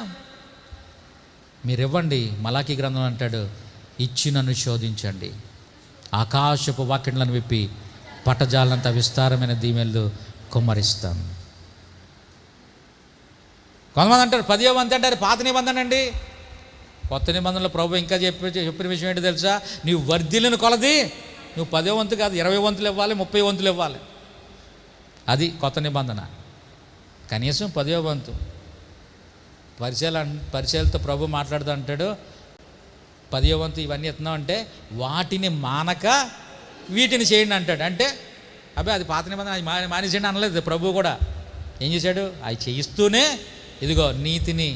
S1: మీరు ఇవ్వండి. మలాకీ గ్రంథం అంటాడు, ఇచ్చి నన్ను శోధించండి, ఆకాశపు వాకిట్లను విప్పి పట్టజాలంత విస్తారమైన దీవెనలు కుమ్మరిస్తాను. కొంతమంది అంటారు 10వ వంతు అంటారు, పాత నిబంధన అండి. కొత్త నిబంధనలో ప్రభు ఇంకా చెప్పిన విషయం ఏంటి తెలుసా? నీవు వర్ధిల్లిన కొలది నువ్వు 10వ వంతు కాదు, 20 వంతులు ఇవ్వాలి, 30 వంతులు ఇవ్వాలి. అది కొత్త నిబంధన. కనీసం 10వ వంతు. పరిచయాలతో ప్రభు మాట్లాడుతూ అంటాడు, 10వ వంతు ఇవన్నీ ఇస్తున్నాం అంటే వాటిని మానక వీటిని చేయండి అంటాడు. అంటే అబ్బాయి అది పాత నిబంధన, అది మానేసేయండి అనలేదు ప్రభు కూడా. ఏం చేశాడు? అవి చేయిస్తూనే ఇదిగో నీతిని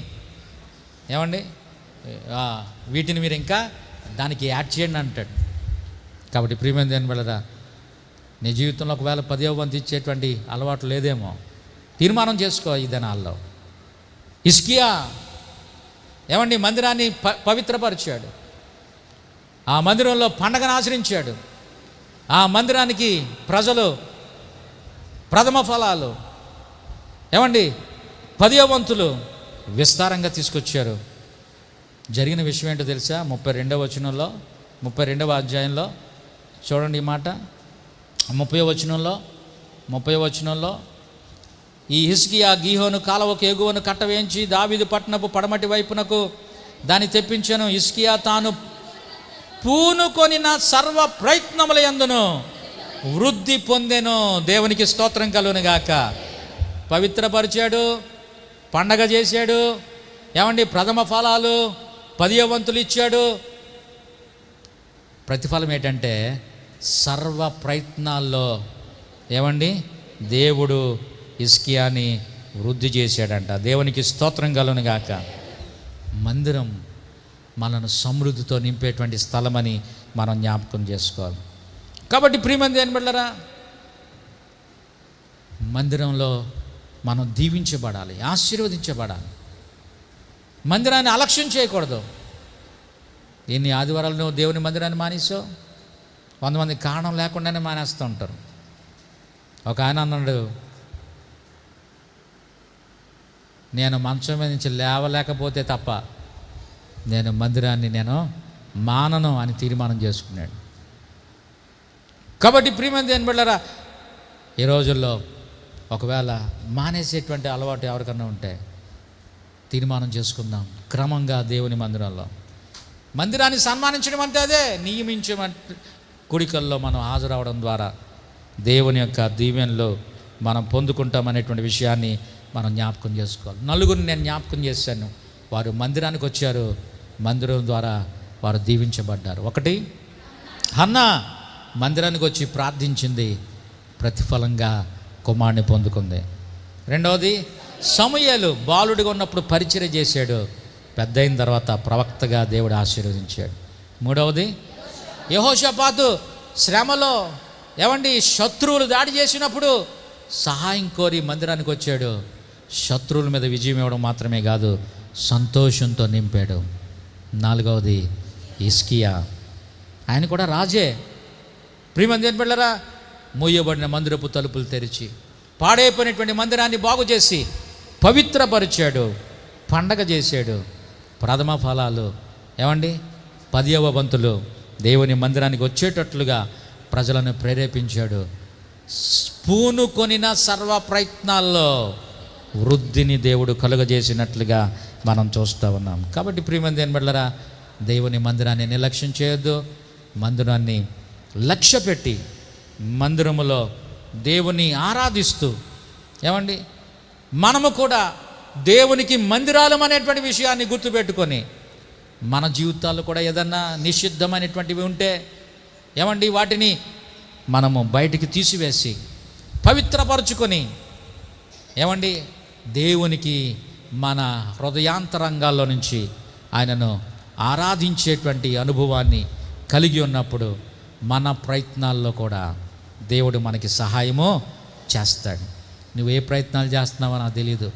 S1: ఏమండి వీటిని మీరు ఇంకా దానికి యాడ్ చేయండి అంటాడు. కాబట్టి ప్రియమైన దేని వల్ల నీ జీవితంలో ఒకవేళ 10వ వంతు ఇచ్చేటువంటి అలవాటు లేదేమో, తీర్మానం చేసుకో ఈ దినాల్లో. హిజ్కియా ఏమండి మందిరాన్ని పవిత్రపరిచాడు. ఆ మందిరంలో పండగను ఆచరించాడు. ఆ మందిరానికి ప్రజలు ప్రథమ ఫలాలు ఏమండి 10వ వంతులు విస్తారంగా తీసుకొచ్చారు. జరిగిన విషయం ఏంటో తెలుసా? 32వ వచనంలో, 32వ అధ్యాయంలో చూడండి ఈ మాట. 30వ వచనంలో ఈ హిజ్కియా గీహోను కాలవకు ఎగువను కట్టవేయించి దావీదు పట్టణపు పడమటి వైపునకు దాన్ని తెప్పించాను. హిజ్కియా తాను పూనుకొనిన సర్వ ప్రయత్నముల యందును వృద్ధి పొందెను. దేవునికి స్తోత్రం కలుగును గాక. పవిత్రపరిచాడు, పండగ చేశాడు, ఏమండి ప్రథమ ఫలాలు 10వ వంతులు ఇచ్చాడు. ప్రతిఫలం ఏంటంటే సర్వ ప్రయత్నాల్లో ఏమండి దేవుడు హిజ్కియాని వృద్ధి చేశాడంట. దేవునికి స్తోత్రం కలుగును గాక. మందిరం మనను సమృద్ధితో నింపేటువంటి స్థలమని మనం జ్ఞాపకం చేసుకోవాలి. కాబట్టి ప్రియమంది అని బిడ్డలారా, మందిరంలో మనం దీవించబడాలి, ఆశీర్వదించబడాలి. మందిరాన్ని అలక్ష్యం చేయకూడదు. ఎన్ని ఆదివారాలు నువ్వు దేవుని మందిరాన్ని మానేసావు? కొంతమంది కారణం లేకుండానే మానేస్తూ ఉంటారు. ఒక ఆయన అన్నాడు, నేను మంచం మీద నుంచి లేవలేకపోతే తప్ప నేను మందిరాన్ని మానను అని తీర్మానం చేసుకున్నాడు. కాబట్టి ప్రియమంది అని బిడ్డలారా, ఈ రోజుల్లో ఒకవేళ మానేసేటువంటి అలవాటు ఎవరికన్నా ఉంటే తీర్మానం చేసుకుందాం. క్రమంగా దేవుని మందిరాన్ని సన్మానించడం అంటే అదే నియమించే కుడికల్లో మనం హాజరవడం ద్వారా దేవుని యొక్క దీవెనలు మనం పొందుకుంటామనేటువంటి విషయాన్ని మనం జ్ఞాపకం చేసుకోవాలి. నలుగురిని నేను జ్ఞాపకం చేశాను. వారు మందిరానికి వచ్చారు, మందిరం ద్వారా వారు దీవించబడ్డారు. ఒకటి, హన్నా మందిరానికి వచ్చి ప్రార్థించింది, ప్రతిఫలంగా కుమారుని పొందుకుంది. రెండవది, సమూయేలు బాలుడిగా ఉన్నప్పుడు పరిచర్య చేశాడు, పెద్ద అయిన తర్వాత ప్రవక్తగా దేవుడు ఆశీర్వదించాడు. మూడవది, యెహోషాపాతు శ్రమలో ఏమండి శత్రువులు దాడి చేసినప్పుడు సహాయం కోరి మందిరానికి వచ్చాడు. శత్రువుల మీద విజయం ఇవ్వడం మాత్రమే కాదు, సంతోషంతో నింపాడు. 4వది హిజ్కియా, ఆయన కూడా రాజే. ప్రియమంది ఏం పిల్లరా, మూయబడిన మందిరపు తలుపులు తెరిచి పాడైపోయినటువంటి మందిరాన్ని బాగు చేసి పవిత్రపరిచాడు, పండగ చేశాడు. ప్రథమ ఫలాలు ఏమండి 10వ వంతులు దేవుని మందిరానికి వచ్చేటట్లుగా ప్రజలను ప్రేరేపించాడు. పూనుకొనిన సర్వ ప్రయత్నాల్లో వృద్ధిని దేవుడు కలుగజేసినట్లుగా మనం చూస్తూ ఉన్నాం. కాబట్టి ప్రియమంది ఏం బిడ్డలారా, దేవుని మందిరాన్ని నిర్లక్ష్యం చేయొద్దు. మందిరాన్ని లక్ష్య పెట్టి మందిరములో దేవుని ఆరాధిస్తూ ఏమండి మనము కూడా దేవునికి మందిరాలం అనేటువంటి విషయాన్ని గుర్తుపెట్టుకొని మన జీవితాల్లో కూడా ఏదన్నా నిషిద్ధమైనటువంటివి ఉంటే ఏమండి వాటిని మనము బయటికి తీసివేసి పవిత్రపరచుకొని ఏమండి దేవునికి మన హృదయాంతరంగాల్లో నుంచి ఆయనను ఆరాధించేటువంటి అనుభవాన్ని కలిగి ఉన్నప్పుడు మన ప్రయత్నాల్లో కూడా దేవుడు మనకి సహాయము చేస్తాడు. నువ్వు ఏ ప్రయత్నాలు చేస్తున్నావో నాకు తెలియదు.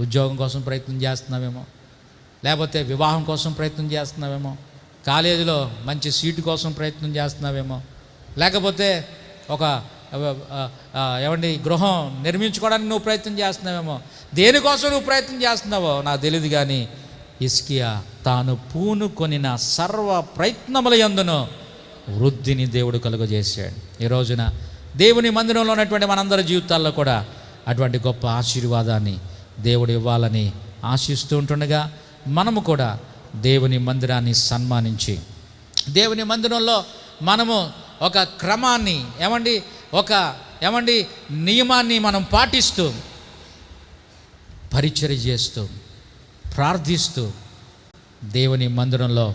S1: ఉద్యోగం కోసం ప్రయత్నం చేస్తున్నావేమో, లేకపోతే వివాహం కోసం ప్రయత్నం చేస్తున్నావేమో, కాలేజీలో మంచి సీటు కోసం ప్రయత్నం చేస్తున్నావేమో, లేకపోతే ఒక ఏమండి గృహం నిర్మించుకోవడానికి నువ్వు ప్రయత్నం చేస్తున్నావేమో. దేనికోసం నువ్వు ప్రయత్నం చేస్తున్నావో నాకు తెలియదు. కానీ హిజ్కియా తాను పూనుకొనిన సర్వ ప్రయత్నముల యందును వృద్ధిని దేవుడు కలుగజేశాడు. ఈ రోజున దేవుని మందిరంలో ఉన్నటువంటి మనందరి జీవితాల్లో కూడా అటువంటి గొప్ప ఆశీర్వాదాన్ని దేవుడు ఇవ్వాలని ఆశిస్తూ ఉంటుండగా మనము కూడా దేవుని మందిరాన్ని సన్మానించి దేవుని మందిరంలో మనము ఒక క్రమాన్ని ఏమండి నియమాన్ని మనం పాటిస్తూ పరిచర్య చేస్తూ ప్రార్థిస్తూ దేవుని మందిరంలో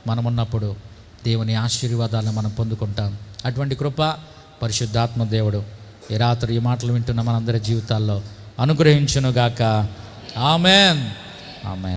S1: మనం ఉన్నప్పుడు దేవుని ఆశీర్వాదాలను మనం పొందుకుంటాం. అటువంటి కృప పరిశుద్ధాత్మ దేవుడు ఈ రాత్రి ఈ మాటలు వింటున్న మనందరి జీవితాల్లో అనుగ్రహించునుగాక. Amen, amen.